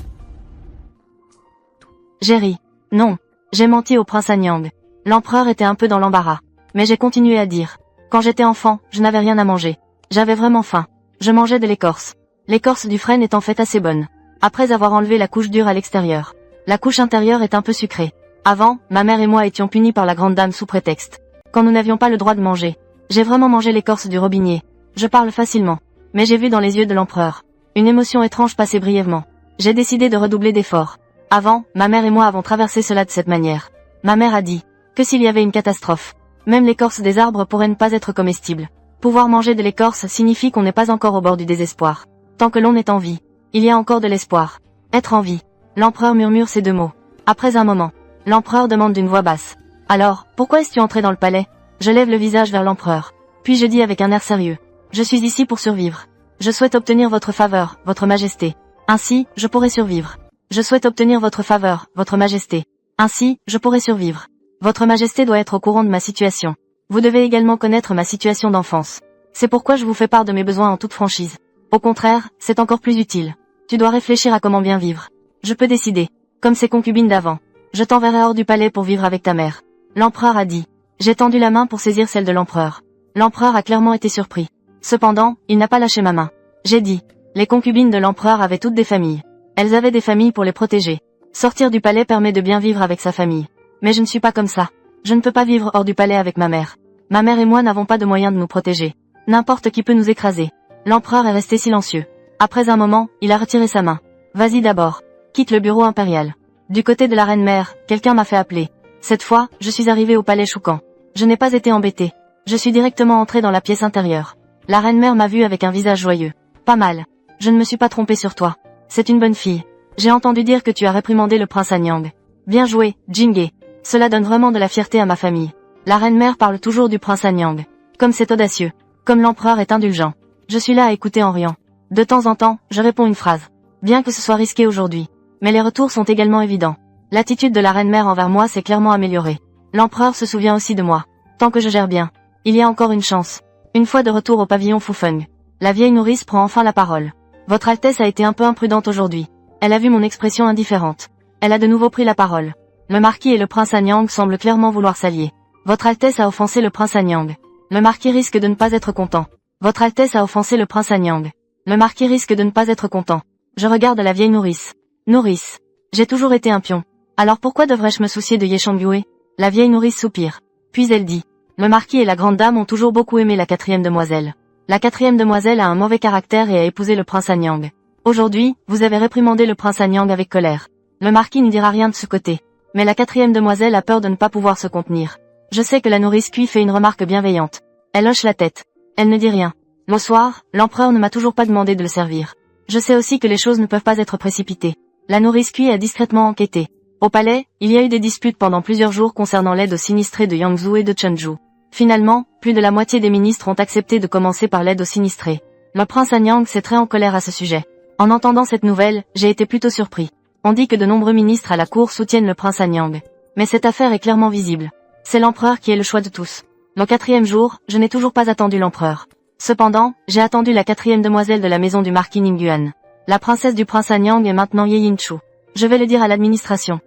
J'ai ri. Non. J'ai menti au prince Anyang. L'empereur était un peu dans l'embarras. Mais j'ai continué à dire. Quand j'étais enfant, je n'avais rien à manger. J'avais vraiment faim. Je mangeais de l'écorce. L'écorce du frêne est en fait assez bonne. Après avoir enlevé la couche dure à l'extérieur. La couche intérieure est un peu sucrée. Avant, ma mère et moi étions punis par la grande dame sous prétexte. Quand nous n'avions pas le droit de manger. J'ai vraiment mangé l'écorce du robinier. Je parle facilement. Mais j'ai vu dans les yeux de l'empereur une émotion étrange passer brièvement. J'ai décidé de redoubler d'efforts. Avant, ma mère et moi avons traversé cela de cette manière. Ma mère a dit que s'il y avait une catastrophe, même l'écorce des arbres pourrait ne pas être comestible. Pouvoir manger de l'écorce signifie qu'on n'est pas encore au bord du désespoir. Tant que l'on est en vie, il y a encore de l'espoir. Être en vie. L'empereur murmure ces deux mots. Après un moment, l'empereur demande d'une voix basse. Alors, pourquoi es-tu entré dans le palais? Je lève le visage vers l'empereur. Puis je dis avec un air sérieux. Je suis ici pour survivre. Je souhaite obtenir votre faveur, votre majesté. Ainsi, je pourrai survivre. Je souhaite obtenir votre faveur, votre majesté. Ainsi, je pourrai survivre. Votre majesté doit être au courant de ma situation. Vous devez également connaître ma situation d'enfance. C'est pourquoi je vous fais part de mes besoins en toute franchise. Au contraire, c'est encore plus utile. Tu dois réfléchir à comment bien vivre. Je peux décider. Comme ces concubines d'avant. Je t'enverrai hors du palais pour vivre avec ta mère. L'empereur a dit. J'ai tendu la main pour saisir celle de l'empereur. L'empereur a clairement été surpris. Cependant, il n'a pas lâché ma main. J'ai dit. Les concubines de l'empereur avaient toutes des familles. Elles avaient des familles pour les protéger. Sortir du palais permet de bien vivre avec sa famille. Mais je ne suis pas comme ça. Je ne peux pas vivre hors du palais avec ma mère. Ma mère et moi n'avons pas de moyens de nous protéger. N'importe qui peut nous écraser. L'empereur est resté silencieux. Après un moment, il a retiré sa main. Vas-y d'abord. Quitte le bureau impérial. Du côté de la reine-mère, quelqu'un m'a fait appeler. Cette fois, je suis arrivé au palais Choucan. Je n'ai pas été embêté. Je suis directement entré dans la pièce intérieure. La reine-mère m'a vu avec un visage joyeux. Pas mal. Je ne me suis pas trompé sur toi. C'est une bonne fille. J'ai entendu dire que tu as réprimandé le prince Anyang. Bien joué, Jinghe. Cela donne vraiment de la fierté à ma famille. La reine-mère parle toujours du prince Anyang. Comme c'est audacieux. Comme l'empereur est indulgent. Je suis là à écouter en riant. De temps en temps, je réponds une phrase. Bien que ce soit risqué aujourd'hui. Mais les retours sont également évidents. L'attitude de la reine-mère envers moi s'est clairement améliorée. L'empereur se souvient aussi de moi. Tant que je gère bien. Il y a encore une chance. Une fois de retour au pavillon Fufeng. La vieille nourrice prend enfin la parole. Votre Altesse a été un peu imprudente aujourd'hui. Elle a vu mon expression indifférente. Elle a de nouveau pris la parole. Le marquis et le prince Anyang semblent clairement vouloir s'allier. Votre Altesse a offensé le prince Anyang. Le marquis risque de ne pas être content. Votre Altesse a offensé le prince Anyang. Le marquis risque de ne pas être content. Je regarde la vieille nourrice. Nourrice. J'ai toujours été un pion. Alors pourquoi devrais-je me soucier de Ye Shangyue? La vieille nourrice soupire. Puis elle dit. Le marquis et la grande dame ont toujours beaucoup aimé la quatrième demoiselle. La quatrième demoiselle a un mauvais caractère et a épousé le prince Anyang. Aujourd'hui, vous avez réprimandé le prince Anyang avec colère. Le marquis ne dira rien de ce côté. Mais la quatrième demoiselle a peur de ne pas pouvoir se contenir. Je sais que la nourrice Cui fait une remarque bienveillante. Elle hoche la tête. Elle ne dit rien. Le soir, l'empereur ne m'a toujours pas demandé de le servir. Je sais aussi que les choses ne peuvent pas être précipitées. La nourrice Cui a discrètement enquêté. Au palais, il y a eu des disputes pendant plusieurs jours concernant l'aide aux sinistrés de Yangzhou et de Chenzhou. Finalement, plus de la moitié des ministres ont accepté de commencer par l'aide aux sinistrés. Le prince Anyang s'est très en colère à ce sujet. En entendant cette nouvelle, j'ai été plutôt surpris. On dit que de nombreux ministres à la cour soutiennent le prince Anyang. Mais cette affaire est clairement visible. C'est l'empereur qui est le choix de tous. Le quatrième jour, je n'ai toujours pas attendu l'empereur. Cependant, j'ai attendu la quatrième demoiselle de la maison du marquis Ningyuan. La princesse du prince Anyang est maintenant Ye Yinchu. Je vais le dire à l'administration.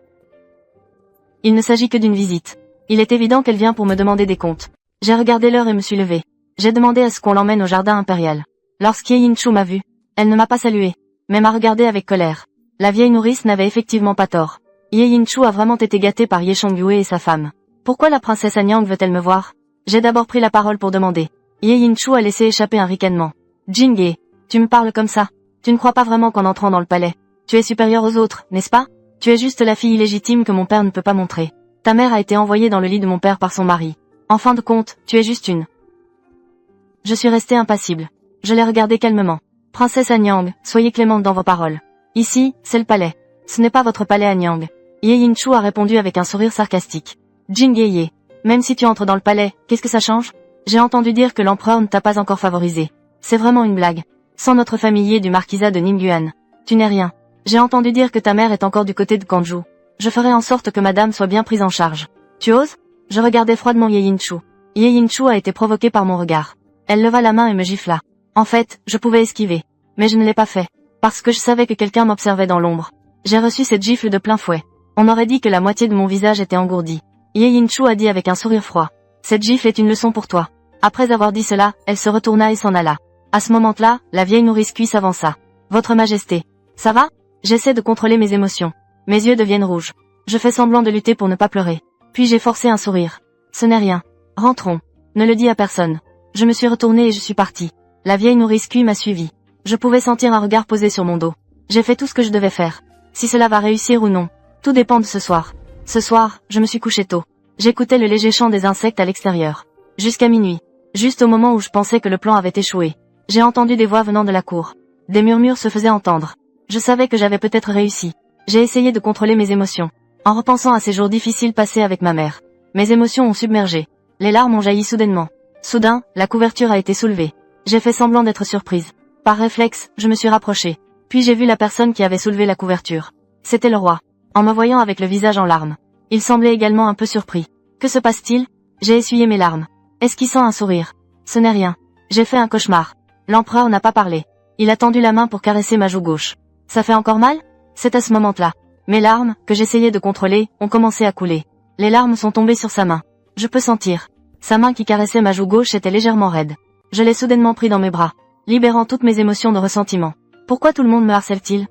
Il ne s'agit que d'une visite. Il est évident qu'elle vient pour me demander des comptes. J'ai regardé l'heure et me suis levé. J'ai demandé à ce qu'on l'emmène au jardin impérial. Lorsqu'Ye Yinchu m'a vu, elle ne m'a pas salué, mais m'a regardé avec colère. La vieille nourrice n'avait effectivement pas tort. Ye Yin-Chu a vraiment été gâté par Ye Chongyue et sa femme. Pourquoi la princesse Anyang veut-elle me voir? J'ai d'abord pris la parole pour demander. Ye Yin-Chu a laissé échapper un ricanement. Jingye, tu me parles comme ça. Tu ne crois pas vraiment qu'en entrant dans le palais, tu es supérieure aux autres, n'est-ce pas? Tu es juste la fille illégitime que mon père ne peut pas montrer. Ta mère a été envoyée dans le lit de mon père par son mari. En fin de compte, tu es juste une. Je suis restée impassible. Je l'ai regardée calmement. Princesse Anyang, soyez clémente dans vos paroles. Ici, c'est le palais. Ce n'est pas votre palais Anyang. Ye Yin-Chu a répondu avec un sourire sarcastique. Jingye, même si tu entres dans le palais, qu'est-ce que ça change? J'ai entendu dire que l'empereur ne t'a pas encore favorisé. C'est vraiment une blague. Sans notre famille du marquisat de Ningguan, tu n'es rien. J'ai entendu dire que ta mère est encore du côté de Kanju. Je ferai en sorte que madame soit bien prise en charge. Tu oses? Je regardais froidement Ye Yin-Chu. Ye Yin-Chu a été provoquée par mon regard. Elle leva la main et me gifla. En fait, je pouvais esquiver. Mais je ne l'ai pas fait. Parce que je savais que quelqu'un m'observait dans l'ombre. J'ai reçu cette gifle de plein fouet. On aurait dit que la moitié de mon visage était engourdi. Ye Yin-Chu a dit avec un sourire froid. Cette gifle est une leçon pour toi. Après avoir dit cela, elle se retourna et s'en alla. À ce moment-là, la vieille nourrice cuisse s'avança. Votre Majesté. Ça va? J'essaie de contrôler mes émotions. Mes yeux deviennent rouges. Je fais semblant de lutter pour ne pas pleurer. Puis j'ai forcé un sourire. Ce n'est rien. Rentrons. Ne le dis à personne. Je me suis retournée et je suis partie. La vieille nourrice cuisse m'a suivi. Je pouvais sentir un regard posé sur mon dos. J'ai fait tout ce que je devais faire. Si cela va réussir ou non, tout dépend de ce soir. Ce soir, je me suis couché tôt. J'écoutais le léger chant des insectes à l'extérieur. Jusqu'à minuit. Juste au moment où je pensais que le plan avait échoué. J'ai entendu des voix venant de la cour. Des murmures se faisaient entendre. Je savais que j'avais peut-être réussi. J'ai essayé de contrôler mes émotions. En repensant à ces jours difficiles passés avec ma mère. Mes émotions ont submergé. Les larmes ont jailli soudainement. Soudain, la couverture a été soulevée. J'ai fait semblant d'être surprise. Par réflexe, je me suis rapprochée. Puis j'ai vu la personne qui avait soulevé la couverture. C'était le roi. En me voyant avec le visage en larmes. Il semblait également un peu surpris. Que se passe-t-il? J'ai essuyé mes larmes. Esquissant un sourire. Ce n'est rien. J'ai fait un cauchemar. L'empereur n'a pas parlé. Il a tendu la main pour caresser ma joue gauche. Ça fait encore mal? C'est à ce moment-là. Mes larmes, que j'essayais de contrôler, ont commencé à couler. Les larmes sont tombées sur sa main. Je peux sentir. Sa main qui caressait ma joue gauche était légèrement raide. Je l'ai soudainement pris dans mes bras, libérant toutes mes émotions de ressentiment. Pourquoi tout le monde me harcèle-t-il?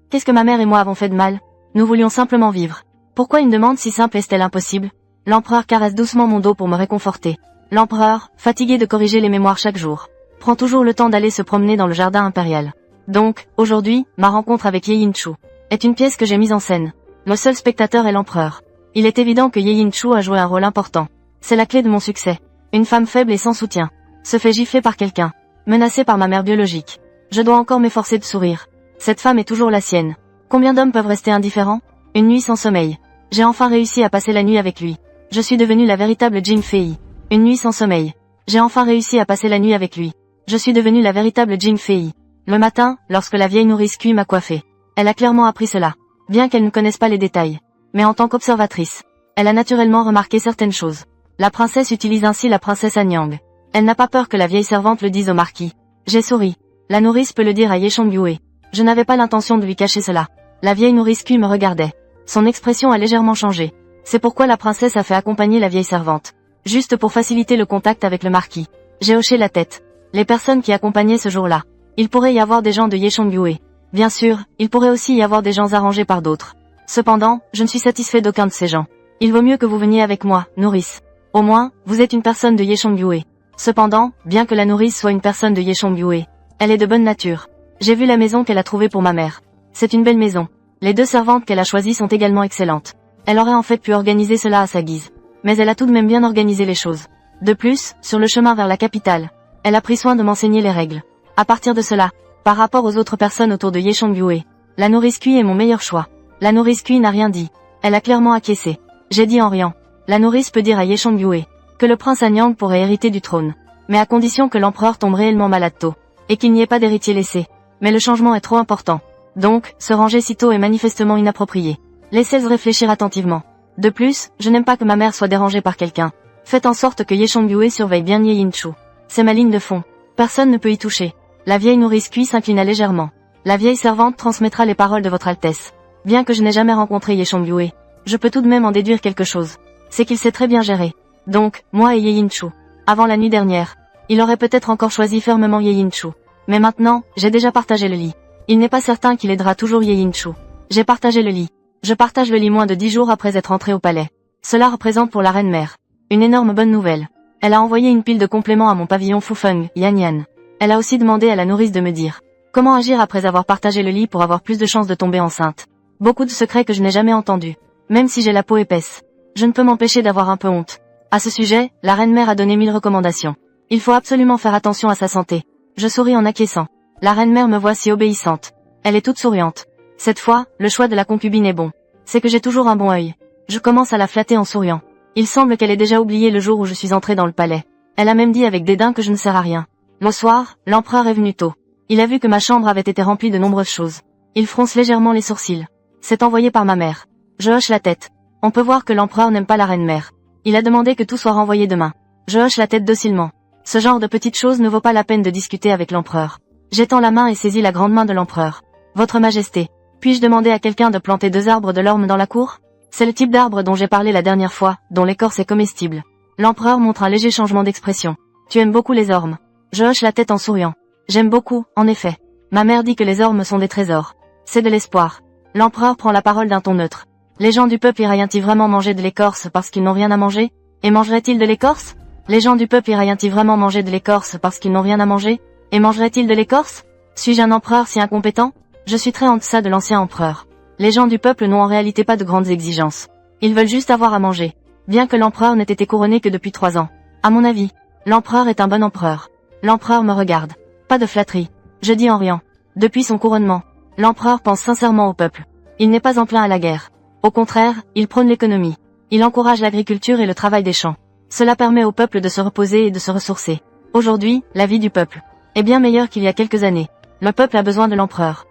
Qu'est-ce que ma mère et moi avons fait de mal? Nous voulions simplement vivre. Pourquoi une demande si simple est-elle impossible? L'empereur caresse doucement mon dos pour me réconforter. L'empereur, fatigué de corriger les mémoires chaque jour, prend toujours le temps d'aller se promener dans le jardin impérial. Donc, aujourd'hui, ma rencontre avec Ye Yin-Chu est une pièce que j'ai mise en scène. Le seul spectateur est l'empereur. Il est évident que Ye Yin-Chu a joué un rôle important. C'est la clé de mon succès. Une femme faible et sans soutien se fait gifler par quelqu'un, menacée par ma mère biologique. Je dois encore m'efforcer de sourire. Cette femme est toujours la sienne. Combien d'hommes peuvent rester indifférents? Une nuit sans sommeil. J'ai enfin réussi à passer la nuit avec lui. Je suis devenue la véritable Jing Fei. Une nuit sans sommeil. J'ai enfin réussi à passer la nuit avec lui. Je suis devenue la véritable Jing Fei. Le matin, lorsque la vieille nourrice Kui m'a coiffée, elle a clairement appris cela. Bien qu'elle ne connaisse pas les détails. Mais en tant qu'observatrice, elle a naturellement remarqué certaines choses. La princesse utilise ainsi la princesse Anyang. Elle n'a pas peur que la vieille servante le dise au marquis. J'ai souri. La nourrice peut le dire à Ye Chongyue. Je n'avais pas l'intention de lui cacher cela. La vieille nourrice Kui me regardait. Son expression a légèrement changé. C'est pourquoi la princesse a fait accompagner la vieille servante. Juste pour faciliter le contact avec le marquis. J'ai hoché la tête. Les personnes qui accompagnaient ce jour-là. Il pourrait y avoir des gens de Ye Chongyue. Bien sûr, il pourrait aussi y avoir des gens arrangés par d'autres. Cependant, je ne suis satisfait d'aucun de ces gens. Il vaut mieux que vous veniez avec moi, nourrice. Au moins, vous êtes une personne de Ye Chongyue. Cependant, bien que la nourrice soit une personne de Ye Chongyue, elle est de bonne nature. J'ai vu la maison qu'elle a trouvée pour ma mère. C'est une belle maison. Les deux servantes qu'elle a choisies sont également excellentes. Elle aurait en fait pu organiser cela à sa guise. Mais elle a tout de même bien organisé les choses. De plus, sur le chemin vers la capitale, elle a pris soin de m'enseigner les règles. À partir de cela, par rapport aux autres personnes autour de Ye Chongyue, la nourrice Kui est mon meilleur choix. La nourrice Kui n'a rien dit. Elle a clairement acquiescé. J'ai dit en riant. La nourrice peut dire à Ye Chongyue que le prince Anyang pourrait hériter du trône. Mais à condition que l'empereur tombe réellement malade tôt. Et qu'il n'y ait pas d'héritier laissé. Mais le changement est trop important. Donc, se ranger si tôt est manifestement inapproprié. Laissez-le réfléchir attentivement. De plus, je n'aime pas que ma mère soit dérangée par quelqu'un. Faites en sorte que Ye Chongyue surveille bien Ye Yin-Chu. C'est ma ligne de fond. Personne ne peut y toucher. La vieille nourrice Kui s'inclina légèrement. La vieille servante transmettra les paroles de votre Altesse. Bien que je n'ai jamais rencontré Ye Chongyue, je peux tout de même en déduire quelque chose. C'est qu'il sait très bien gérer. Donc, moi et Ye Yin-Chu, avant la nuit dernière, il aurait peut-être encore choisi fermement Ye Yin-Chu. Mais maintenant, j'ai déjà partagé le lit. Il n'est pas certain qu'il aidera toujours Ye Yin-Chu. J'ai partagé le lit. Je partage le lit moins de 10 jours après être entré au palais. Cela représente pour la reine-mère une énorme bonne nouvelle. Elle a envoyé une pile de compléments à mon pavillon Fufeng, Yan Yan. Elle a aussi demandé à la nourrice de me dire comment agir après avoir partagé le lit pour avoir plus de chances de tomber enceinte. Beaucoup de secrets que je n'ai jamais entendus. Même si j'ai la peau épaisse. Je ne peux m'empêcher d'avoir un peu honte. À ce sujet, la reine-mère a donné 1000 recommandations. Il faut absolument faire attention à sa santé. Je souris en acquiesçant. La reine-mère me voit si obéissante. Elle est toute souriante. Cette fois, le choix de la concubine est bon. C'est que j'ai toujours un bon œil. Je commence à la flatter en souriant. Il semble qu'elle ait déjà oublié le jour où je suis entrée dans le palais. Elle a même dit avec dédain que je ne sers à rien. Le soir, l'empereur est venu tôt. Il a vu que ma chambre avait été remplie de nombreuses choses. Il fronce légèrement les sourcils. C'est envoyé par ma mère. Je hoche la tête. On peut voir que l'empereur n'aime pas la reine-mère. Il a demandé que tout soit renvoyé demain. Je hoche la tête docilement. Ce genre de petites choses ne vaut pas la peine de discuter avec l'empereur. J'étends la main et saisis la grande main de l'empereur. Votre Majesté, puis-je demander à quelqu'un de planter 2 arbres de l'orme dans la cour? C'est le type d'arbre dont j'ai parlé la dernière fois, dont l'écorce est comestible. L'empereur montre un léger changement d'expression. Tu aimes beaucoup les ormes. Je hoche la tête en souriant. J'aime beaucoup, en effet. Ma mère dit que les ormes sont des trésors. C'est de l'espoir. L'empereur prend la parole d'un ton neutre. Les gens du peuple iraient-ils vraiment manger de l'écorce parce qu'ils n'ont rien à manger? Et mangeraient-ils de l'écorce? Les gens du peuple iraient-ils vraiment manger de l'écorce parce qu'ils n'ont rien à manger? Et mangeraient-ils de l'écorce? Suis-je un empereur si incompétent? Je suis très en deçà de l'ancien empereur. Les gens du peuple n'ont en réalité pas de grandes exigences. Ils veulent juste avoir à manger. Bien que l'empereur n'ait été couronné que depuis 3 ans. À mon avis, l'empereur est un bon empereur. L'empereur me regarde. Pas de flatterie. Je dis en riant. Depuis son couronnement, l'empereur pense sincèrement au peuple. Il n'est pas enclin à la guerre. Au contraire, il prône l'économie. Il encourage l'agriculture et le travail des champs. Cela permet au peuple de se reposer et de se ressourcer. Aujourd'hui, la vie du peuple est bien meilleure qu'il y a quelques années. Le peuple a besoin de l'empereur.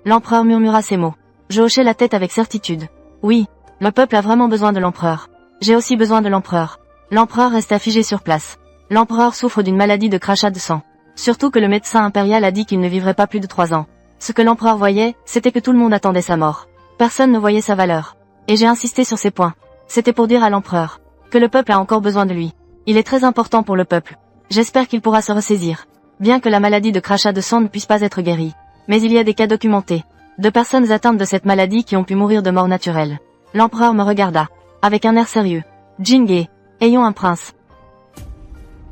L'empereur murmura ces mots. Je hochai la tête avec certitude. Oui, le peuple a vraiment besoin de l'empereur. J'ai aussi besoin de l'empereur. L'empereur resta figé sur place. L'empereur souffre d'une maladie de crachat de sang. Surtout que le médecin impérial a dit qu'il ne vivrait pas plus de 3 ans. Ce que l'empereur voyait, c'était que tout le monde attendait sa mort. Personne ne voyait sa valeur. Et j'ai insisté sur ces points. C'était pour dire à l'empereur que le peuple a encore besoin de lui. Il est très important pour le peuple. J'espère qu'il pourra se ressaisir. Bien que la maladie de crachat de sang ne puisse pas être guérie. Mais il y a des cas documentés. De personnes atteintes de cette maladie qui ont pu mourir de mort naturelle. L'empereur me regarda. Avec un air sérieux. Jinghe, ayons un prince.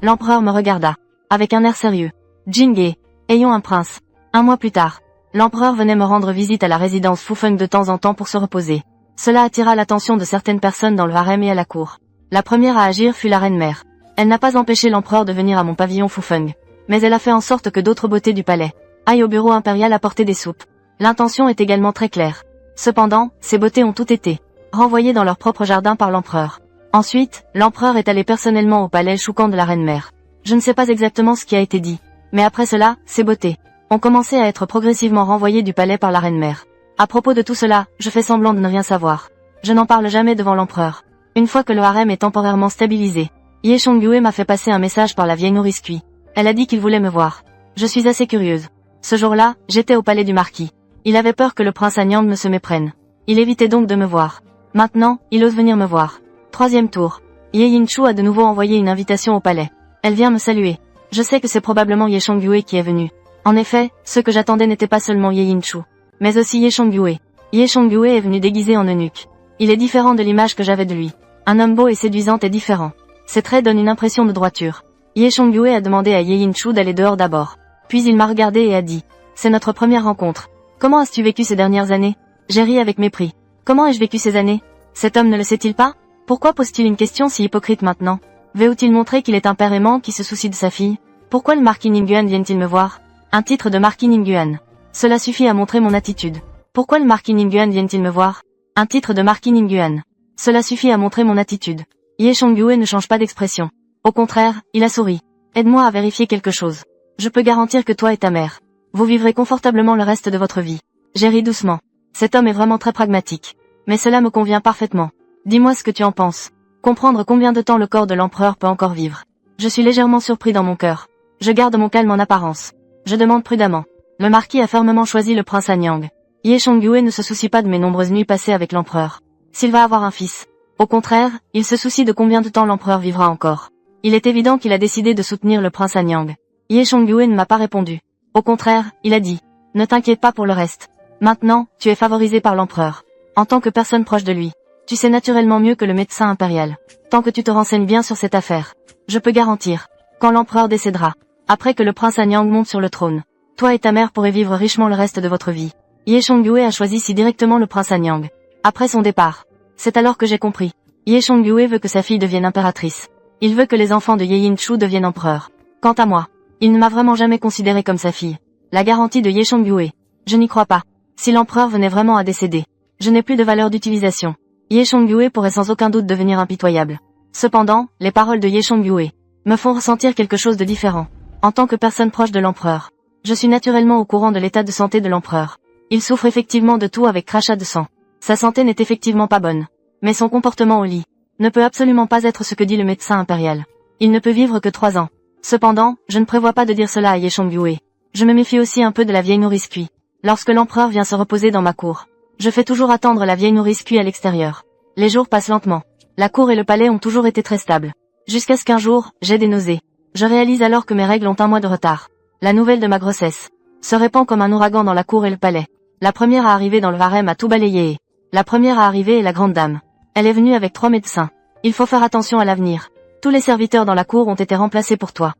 L'empereur me regarda. Avec un air sérieux. Jinghe, ayons un prince. 1 mois plus tard. L'empereur venait me rendre visite à la résidence Fufeng de temps en temps pour se reposer. Cela attira l'attention de certaines personnes dans le harem et à la cour. La première à agir fut la reine-mère. Elle n'a pas empêché l'empereur de venir à mon pavillon Fufeng. Mais elle a fait en sorte que d'autres beautés du palais aillent au bureau impérial apporter des soupes. L'intention est également très claire. Cependant, ces beautés ont toutes été renvoyées dans leur propre jardin par l'empereur. Ensuite, l'empereur est allé personnellement au palais choucan de la reine-mère. Je ne sais pas exactement ce qui a été dit. Mais après cela, ces beautés ont commencé à être progressivement renvoyées du palais par la reine-mère. À propos de tout cela, je fais semblant de ne rien savoir. Je n'en parle jamais devant l'empereur. Une fois que le harem est temporairement stabilisé, Ye Chongyue m'a fait passer un message par la vieille nourrice Cui. Elle a dit qu'il voulait me voir. Je suis assez curieuse. Ce jour-là, j'étais au palais du marquis. Il avait peur que le prince Anyang ne se méprenne. Il évitait donc de me voir. Maintenant, il ose venir me voir. 3e tour. Ye Yin-Chu a de nouveau envoyé une invitation au palais. Elle vient me saluer. Je sais que c'est probablement Ye Chongyue qui est venu. En effet, ce que j'attendais n'était pas seulement Ye Yin-Chu, mais aussi Ye Chongyue. Ye Chongyue est venu déguisé en eunuque. Il est différent de l'image que j'avais de lui. Un homme beau et séduisant est différent. Ses traits donnent une impression de droiture. Ye Chongyue a demandé à Ye Yin-Chu d'aller dehors d'abord. Puis il m'a regardé et a dit. C'est notre première rencontre. Comment as-tu vécu ces dernières années? J'ai ri avec mépris. Comment ai-je vécu ces années? Cet homme ne le sait-il pas? Pourquoi pose-t-il une question si hypocrite maintenant? Veut-il montrer qu'il est un père aimant qui se soucie de sa fille? Pourquoi le marquis Ningguan vient-il me voir? Un titre de marquis Ningguan. Cela suffit à montrer mon attitude. Pourquoi le marquis Ningguan vient-il me voir? Un titre de marquis Ningguan. Cela suffit à montrer mon attitude. Ye Chongyue ne change pas d'expression. Au contraire, il a souri. Aide-moi à vérifier quelque chose. Je peux garantir que toi et ta mère, vous vivrez confortablement le reste de votre vie. J'ai ri doucement. Cet homme est vraiment très pragmatique. Mais cela me convient parfaitement. Dis-moi ce que tu en penses. Comprendre combien de temps le corps de l'empereur peut encore vivre. Je suis légèrement surpris dans mon cœur. Je garde mon calme en apparence. Je demande prudemment. Le marquis a fermement choisi le prince Anyang. Ye Chongyue ne se soucie pas de mes nombreuses nuits passées avec l'empereur. S'il va avoir un fils. Au contraire, il se soucie de combien de temps l'empereur vivra encore. Il est évident qu'il a décidé de soutenir le prince Anyang. Ye Chongyue ne m'a pas répondu. Au contraire, il a dit. Ne t'inquiète pas pour le reste. Maintenant, tu es favorisé par l'empereur. En tant que personne proche de lui, tu sais naturellement mieux que le médecin impérial. Tant que tu te renseignes bien sur cette affaire, je peux garantir, quand l'empereur décédera, après que le prince Anyang monte sur le trône, toi et ta mère pourrez vivre richement le reste de votre vie. Ye Chongyue a choisi si directement le prince Anyang. Après son départ, c'est alors que j'ai compris. Ye Chongyue veut que sa fille devienne impératrice. Il veut que les enfants de Ye Yin-Chu deviennent empereurs. Quant à moi, il ne m'a vraiment jamais considéré comme sa fille. La garantie de Ye Chongyue. Je n'y crois pas. Si l'empereur venait vraiment à décéder, je n'ai plus de valeur d'utilisation. Ye Chongyue pourrait sans aucun doute devenir impitoyable. Cependant, les paroles de Ye Chongyue me font ressentir quelque chose de différent. En tant que personne proche de l'empereur, je suis naturellement au courant de l'état de santé de l'empereur. Il souffre effectivement de tout avec crachat de sang. Sa santé n'est effectivement pas bonne. Mais son comportement au lit ne peut absolument pas être ce que dit le médecin impérial. Il ne peut vivre que 3 ans. Cependant, je ne prévois pas de dire cela à Ye Chongyue. Je me méfie aussi un peu de la vieille nourrice Cui. Lorsque l'empereur vient se reposer dans ma cour, je fais toujours attendre la vieille nourrice Cui à l'extérieur. Les jours passent lentement. La cour et le palais ont toujours été très stables. Jusqu'à ce qu'un jour, j'ai des nausées. Je réalise alors que mes règles ont 1 mois de retard. La nouvelle de ma grossesse se répand comme un ouragan dans la cour et le palais. La première à arriver dans le harem a tout balayé. La première à arriver est la grande dame. Elle est venue avec 3 médecins. Il faut faire attention à l'avenir. Tous les serviteurs dans la cour ont été remplacés pour toi.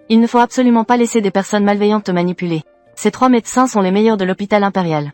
Il ne faut absolument pas laisser des personnes malveillantes te manipuler. Ces 3 médecins sont les meilleurs de l'hôpital impérial.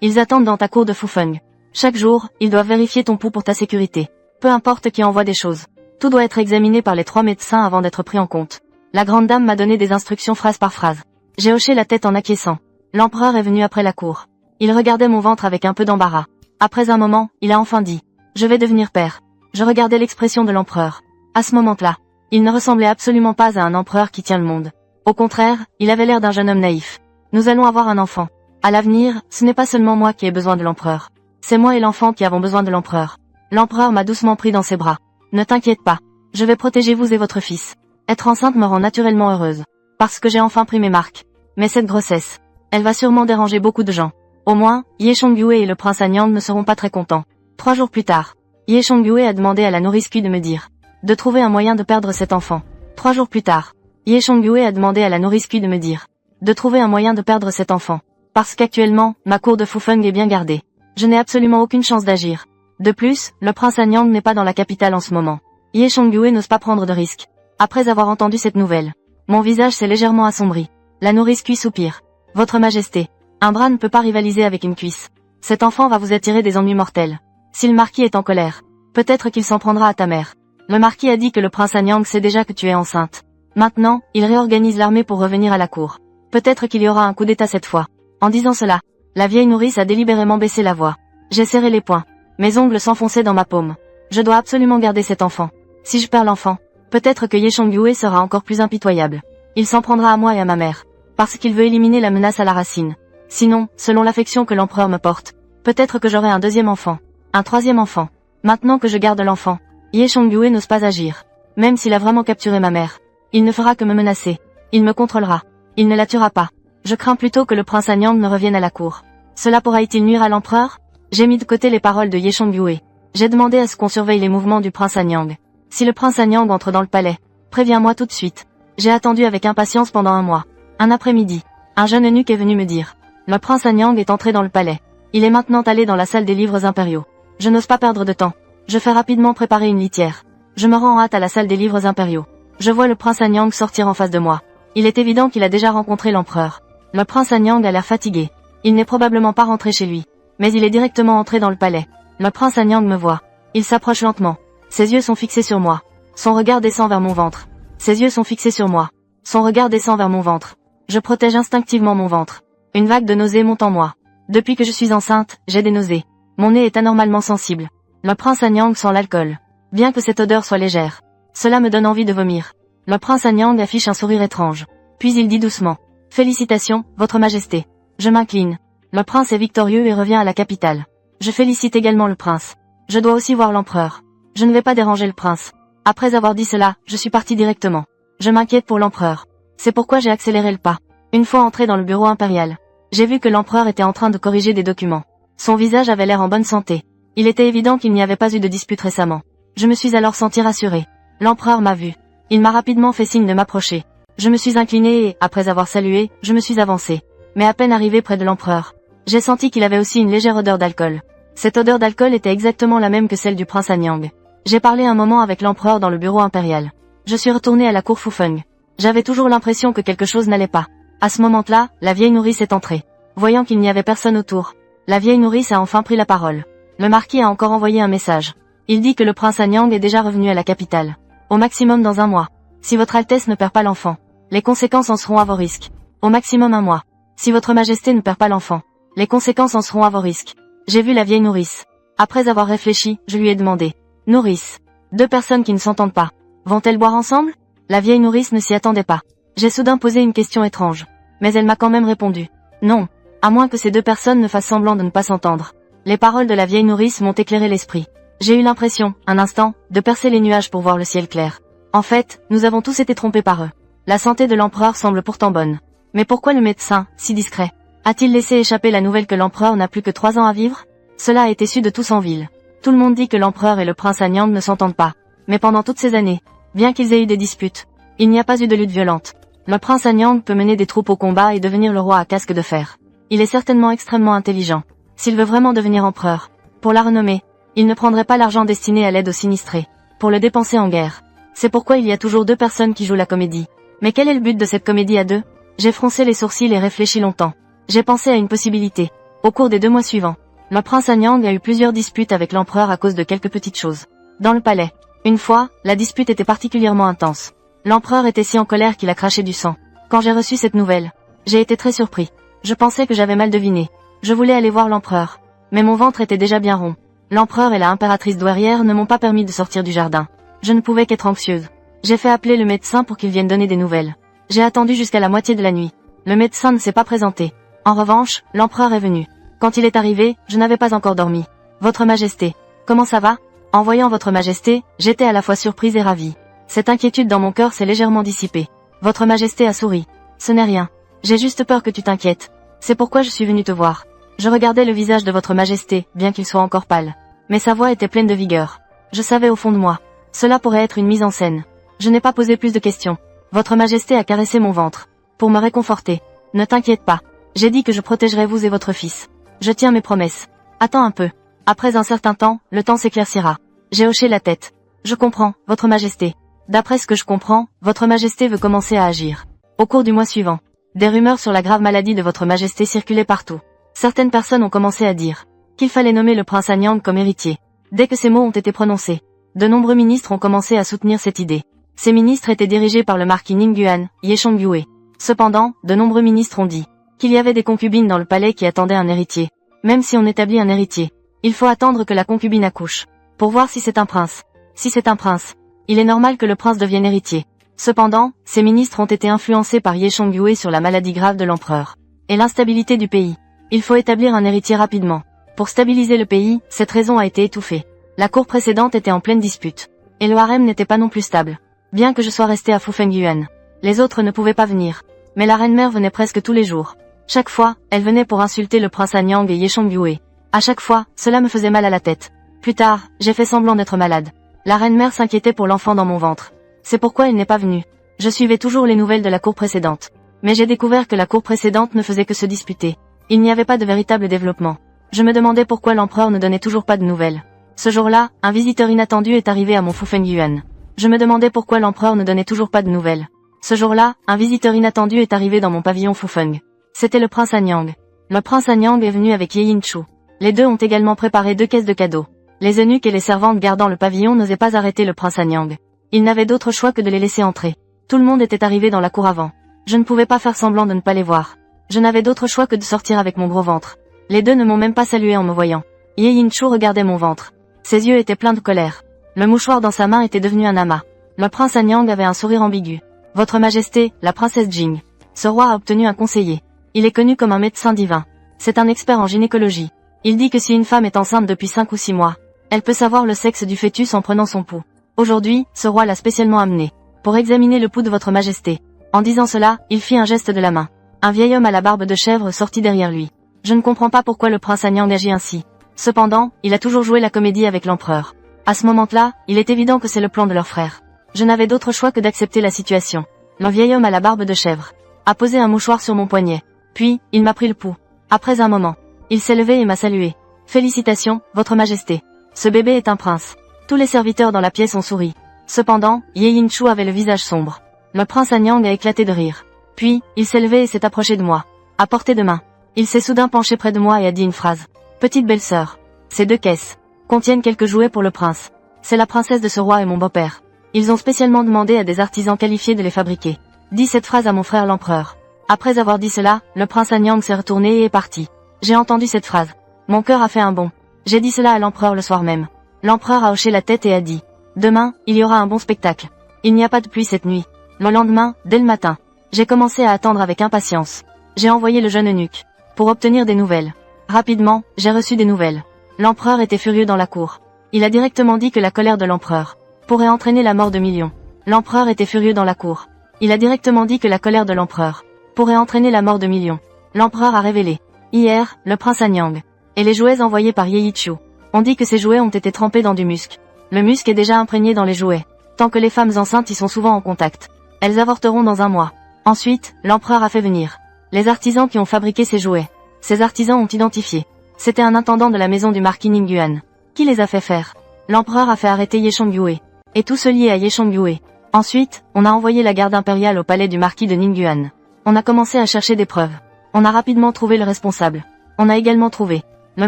Ils attendent dans ta cour de Fufeng. Chaque jour, ils doivent vérifier ton pouls pour ta sécurité. Peu importe qui envoie des choses. Tout doit être examiné par les 3 médecins avant d'être pris en compte. La grande dame m'a donné des instructions phrase par phrase. J'ai hoché la tête en acquiesçant. L'empereur est venu après la cour. Il regardait mon ventre avec un peu d'embarras. Après un moment, il a enfin dit « Je vais devenir père ». Je regardais l'expression de l'empereur. À ce moment-là, il ne ressemblait absolument pas à un empereur qui tient le monde. Au contraire, il avait l'air d'un jeune homme naïf. Nous allons avoir un enfant. À l'avenir, ce n'est pas seulement moi qui ai besoin de l'empereur. C'est moi et l'enfant qui avons besoin de l'empereur. L'empereur m'a doucement pris dans ses bras. Ne t'inquiète pas. Je vais protéger vous et votre fils. Être enceinte me rend naturellement heureuse. Parce que j'ai enfin pris mes marques. Mais cette grossesse, elle va sûrement déranger beaucoup de gens. Au moins, Ye Chongyue et le prince Anyang ne seront pas très contents. 3 jours plus tard, Ye Chongyue a demandé à la nourrice Cui de me dire de trouver un moyen de perdre cet enfant. 3 jours plus tard, Ye Chongyue a demandé à la nourrice Cui de me dire de trouver un moyen de perdre cet enfant. Parce qu'actuellement, ma cour de Fufeng est bien gardée. Je n'ai absolument aucune chance d'agir. De plus, le prince Anyang n'est pas dans la capitale en ce moment. Ye Chongyue n'ose pas prendre de risques. Après avoir entendu cette nouvelle, mon visage s'est légèrement assombri. La nourrice Cui soupire. Votre Majesté, un bras ne peut pas rivaliser avec une cuisse. Cet enfant va vous attirer des ennuis mortels. Si le marquis est en colère, peut-être qu'il s'en prendra à ta mère. Le marquis a dit que le prince Anyang sait déjà que tu es enceinte. Maintenant, il réorganise l'armée pour revenir à la cour. Peut-être qu'il y aura un coup d'état cette fois. En disant cela, la vieille nourrice a délibérément baissé la voix. J'ai serré les poings. Mes ongles s'enfonçaient dans ma paume. Je dois absolument garder cet enfant. Si je perds l'enfant, peut-être que Ye Chongyue sera encore plus impitoyable. Il s'en prendra à moi et à ma mère. Parce qu'il veut éliminer la menace à la racine. Sinon, selon l'affection que l'empereur me porte, peut-être que j'aurai un 2e enfant. Un 3e enfant. Maintenant que je garde l'enfant, Ye Chongyue n'ose pas agir. Même s'il a vraiment capturé ma mère, il ne fera que me menacer. Il me contrôlera. Il ne la tuera pas. Je crains plutôt que le prince Anyang ne revienne à la cour. Cela pourra-t-il nuire à l'empereur? J'ai mis de côté les paroles de Ye Chongyue. J'ai demandé à ce qu'on surveille les mouvements du prince Anyang. Si le prince Anyang entre dans le palais, préviens-moi tout de suite. J'ai attendu avec impatience pendant 1 mois. Un après-midi, un jeune eunuque est venu me dire. Le prince Anyang est entré dans le palais. Il est maintenant allé dans la salle des livres impériaux. Je n'ose pas perdre de temps. Je fais rapidement préparer une litière. Je me rends en hâte à la salle des livres impériaux. Je vois le prince Anyang sortir en face de moi. Il est évident qu'il a déjà rencontré l'empereur. Le prince Anyang a l'air fatigué. Il n'est probablement pas rentré chez lui. Mais il est directement entré dans le palais. Le prince Anyang me voit. Il s'approche lentement. Ses yeux sont fixés sur moi. Son regard descend vers mon ventre. Ses yeux sont fixés sur moi. Son regard descend vers mon ventre. Je protège instinctivement mon ventre. Une vague de nausées monte en moi. Depuis que je suis enceinte, j'ai des nausées. Mon nez est anormalement sensible. Le prince Anyang sent l'alcool. Bien que cette odeur soit légère, cela me donne envie de vomir. Le prince Anyang affiche un sourire étrange. Puis il dit doucement. Félicitations, votre majesté. Je m'incline. Le prince est victorieux et revient à la capitale. Je félicite également le prince. Je dois aussi voir l'empereur. Je ne vais pas déranger le prince. Après avoir dit cela, je suis parti directement. Je m'inquiète pour l'empereur. C'est pourquoi j'ai accéléré le pas. Une fois entré dans le bureau impérial, j'ai vu que l'empereur était en train de corriger des documents. Son visage avait l'air en bonne santé. Il était évident qu'il n'y avait pas eu de dispute récemment. Je me suis alors senti rassuré. L'empereur m'a vu. Il m'a rapidement fait signe de m'approcher. Je me suis incliné et, après avoir salué, je me suis avancé. Mais à peine arrivé près de l'empereur, j'ai senti qu'il avait aussi une légère odeur d'alcool. Cette odeur d'alcool était exactement la même que celle du prince Anyang. J'ai parlé un moment avec l'empereur dans le bureau impérial. Je suis retourné à la cour Fufeng. J'avais toujours l'impression que quelque chose n'allait pas. À ce moment-là, la vieille nourrice est entrée. Voyant qu'il n'y avait personne autour, la vieille nourrice a enfin pris la parole. Le marquis a encore envoyé un message. Il dit que le prince Anyang est déjà revenu à la capitale. Au maximum dans un mois. Si votre Altesse ne perd pas l'enfant, les conséquences en seront à vos risques. Au maximum un mois. Si votre Majesté ne perd pas l'enfant, les conséquences en seront à vos risques. J'ai vu la vieille nourrice. Après avoir réfléchi, je lui ai demandé. Nourrice. Deux personnes qui ne s'entendent pas. Vont-elles boire ensemble? La vieille nourrice ne s'y attendait pas. J'ai soudain posé une question étrange. Mais elle m'a quand même répondu. Non. À moins que ces deux personnes ne fassent semblant de ne pas s'entendre. Les paroles de la vieille nourrice m'ont éclairé l'esprit. J'ai eu l'impression, un instant, de percer les nuages pour voir le ciel clair. En fait, nous avons tous été trompés par eux. La santé de l'empereur semble pourtant bonne. Mais pourquoi le médecin, si discret, a-t-il laissé échapper la nouvelle que l'empereur n'a plus que 3 ans à vivre? Cela a été su de tous en ville. Tout le monde dit que l'empereur et le prince Anyang ne s'entendent pas. Mais pendant toutes ces années, bien qu'ils aient eu des disputes, il n'y a pas eu de lutte violente. Le prince Anyang peut mener des troupes au combat et devenir le roi à casque de fer. Il est certainement extrêmement intelligent. S'il veut vraiment devenir empereur, pour la renommée, il ne prendrait pas l'argent destiné à l'aide aux sinistrés, pour le dépenser en guerre. C'est pourquoi il y a toujours 2 personnes qui jouent la comédie. Mais quel est le but de cette comédie à 2? J'ai froncé les sourcils et réfléchi longtemps. J'ai pensé à une possibilité. Au cours des 2 mois suivants, le prince Anyang a eu plusieurs disputes avec l'empereur à cause de quelques petites choses. Dans le palais, une fois, la dispute était particulièrement intense. L'empereur était si en colère qu'il a craché du sang. Quand j'ai reçu cette nouvelle, j'ai été très surpris. Je pensais que j'avais mal deviné. Je voulais aller voir l'empereur. Mais mon ventre était déjà bien rond. L'empereur et la impératrice douairière ne m'ont pas permis de sortir du jardin. Je ne pouvais qu'être anxieuse. J'ai fait appeler le médecin pour qu'il vienne donner des nouvelles. J'ai attendu jusqu'à la moitié de la nuit. Le médecin ne s'est pas présenté. En revanche, l'empereur est venu. Quand il est arrivé, je n'avais pas encore dormi. Votre Majesté, comment ça va? En voyant Votre Majesté, j'étais à la fois surprise et ravie. Cette inquiétude dans mon cœur s'est légèrement dissipée. Votre Majesté a souri. Ce n'est rien. J'ai juste peur que tu t'inquiètes. C'est pourquoi je suis venu te voir. Je regardais le visage de Votre Majesté, bien qu'il soit encore pâle. Mais sa voix était pleine de vigueur. Je savais au fond de moi. Cela pourrait être une mise en scène. Je n'ai pas posé plus de questions. Votre Majesté a caressé mon ventre. Pour me réconforter. Ne t'inquiète pas. J'ai dit que je protégerais vous et votre fils. Je tiens mes promesses. Attends un peu. Après un certain temps, le temps s'éclaircira. J'ai hoché la tête. Je comprends, Votre Majesté. D'après ce que je comprends, Votre Majesté veut commencer à agir. Au cours du mois suivant, des rumeurs sur la grave maladie de Votre Majesté circulaient partout. Certaines personnes ont commencé à dire qu'il fallait nommer le prince Anyang comme héritier. Dès que ces mots ont été prononcés, de nombreux ministres ont commencé à soutenir cette idée. Ces ministres étaient dirigés par le marquis Ningguan, Ye Chongyue. Cependant, de nombreux ministres ont dit qu'il y avait des concubines dans le palais qui attendaient un héritier. Même si on établit un héritier, il faut attendre que la concubine accouche, pour voir si c'est un prince. Si c'est un prince, il est normal que le prince devienne héritier. Cependant, ces ministres ont été influencés par Ye Chongyue sur la maladie grave de l'empereur et l'instabilité du pays. Il faut établir un héritier rapidement. Pour stabiliser le pays, cette raison a été étouffée. La cour précédente était en pleine dispute, et le harem n'était pas non plus stable. Bien que je sois resté à Fufengyuan, les autres ne pouvaient pas venir. Mais la reine-mère venait presque tous les jours. Chaque fois, elle venait pour insulter le prince Anyang et Ye Chongyue. À chaque fois, cela me faisait mal à la tête. Plus tard, j'ai fait semblant d'être malade. La reine-mère s'inquiétait pour l'enfant dans mon ventre. C'est pourquoi elle n'est pas venue. Je suivais toujours les nouvelles de la cour précédente. Mais j'ai découvert que la cour précédente ne faisait que se disputer. Il n'y avait pas de véritable développement. Je me demandais pourquoi l'empereur ne donnait toujours pas de nouvelles. Ce jour-là, un visiteur inattendu est arrivé à mon Fufengyuan. Je me demandais pourquoi l'empereur ne donnait toujours pas de nouvelles. Ce jour-là, un visiteur inattendu est arrivé dans mon pavillon Fufeng. C'était le prince Anyang. Le prince Anyang est venu avec Ye Yinchu. Les deux ont également préparé 2 caisses de cadeaux. Les eunuques et les servantes gardant le pavillon n'osaient pas arrêter le prince Anyang. Ils n'avaient d'autre choix que de les laisser entrer. Tout le monde était arrivé dans la cour avant. Je ne pouvais pas faire semblant de ne pas les voir. Je n'avais d'autre choix que de sortir avec mon gros ventre. Les deux ne m'ont même pas salué en me voyant. Ye Yinchu regardait mon ventre. Ses yeux étaient pleins de colère. Le mouchoir dans sa main était devenu un amas. Le prince Anyang avait un sourire ambigu. Votre Majesté, la princesse Jing. Ce roi a obtenu un conseiller. Il est connu comme un médecin divin. C'est un expert en gynécologie. Il dit que si une femme est enceinte depuis 5 ou 6 mois, elle peut savoir le sexe du fœtus en prenant son pouls. Aujourd'hui, ce roi l'a spécialement amené pour examiner le pouls de Votre Majesté. En disant cela, il fit un geste de la main. Un vieil homme à la barbe de chèvre sortit derrière lui. Je ne comprends pas pourquoi le prince Anyang agit ainsi. Cependant, il a toujours joué la comédie avec l'empereur. À ce moment-là, il est évident que c'est le plan de leur frère. Je n'avais d'autre choix que d'accepter la situation. Le vieil homme à la barbe de chèvre a posé un mouchoir sur mon poignet. Puis, il m'a pris le pouls. Après un moment, il s'est levé et m'a salué. Félicitations, votre majesté. Ce bébé est un prince. Tous les serviteurs dans la pièce ont souri. Cependant, Ye Yin-Chu avait le visage sombre. Le prince Anyang a éclaté de rire. Puis, il s'est levé et s'est approché de moi. À portée de main. Il s'est soudain penché près de moi et a dit une phrase. Petite belle-sœur. Ces 2 caisses contiennent quelques jouets pour le prince. C'est la princesse de ce roi et mon beau-père. Ils ont spécialement demandé à des artisans qualifiés de les fabriquer. Dis cette phrase à mon frère l'empereur. Après avoir dit cela, le prince Anyang s'est retourné et est parti. J'ai entendu cette phrase. Mon cœur a fait un bond. J'ai dit cela à l'empereur le soir même. L'empereur a hoché la tête et a dit. Demain, il y aura un bon spectacle. Il n'y a pas de pluie cette nuit. Le lendemain, dès le matin, j'ai commencé à attendre avec impatience. J'ai envoyé le jeune eunuque pour obtenir des nouvelles. Rapidement, j'ai reçu des nouvelles. L'empereur était furieux dans la cour. Il a directement dit que la colère de l'empereur pourrait entraîner la mort de millions. L'empereur était furieux dans la cour. Il a directement dit que la colère de l'empereur pourrait entraîner la mort de millions. L'empereur a révélé. Hier, le prince Anyang et les jouets envoyés par Ye Yin-Chu ont dit que ces jouets ont été trempés dans du musc. Le musc est déjà imprégné dans les jouets. Tant que les femmes enceintes y sont souvent en contact, elles avorteront dans un mois. Ensuite, l'empereur a fait venir les artisans qui ont fabriqué ces jouets. Ces artisans ont identifié. C'était un intendant de la maison du marquis Ninguan. Qui les a fait faire? L'empereur a fait arrêter Ye Chongyue. Et tout se lié à Ye Chongyue. Ensuite, on a envoyé la garde impériale au palais du marquis de Ninguan. On a commencé à chercher des preuves. On a rapidement trouvé le responsable. On a également trouvé le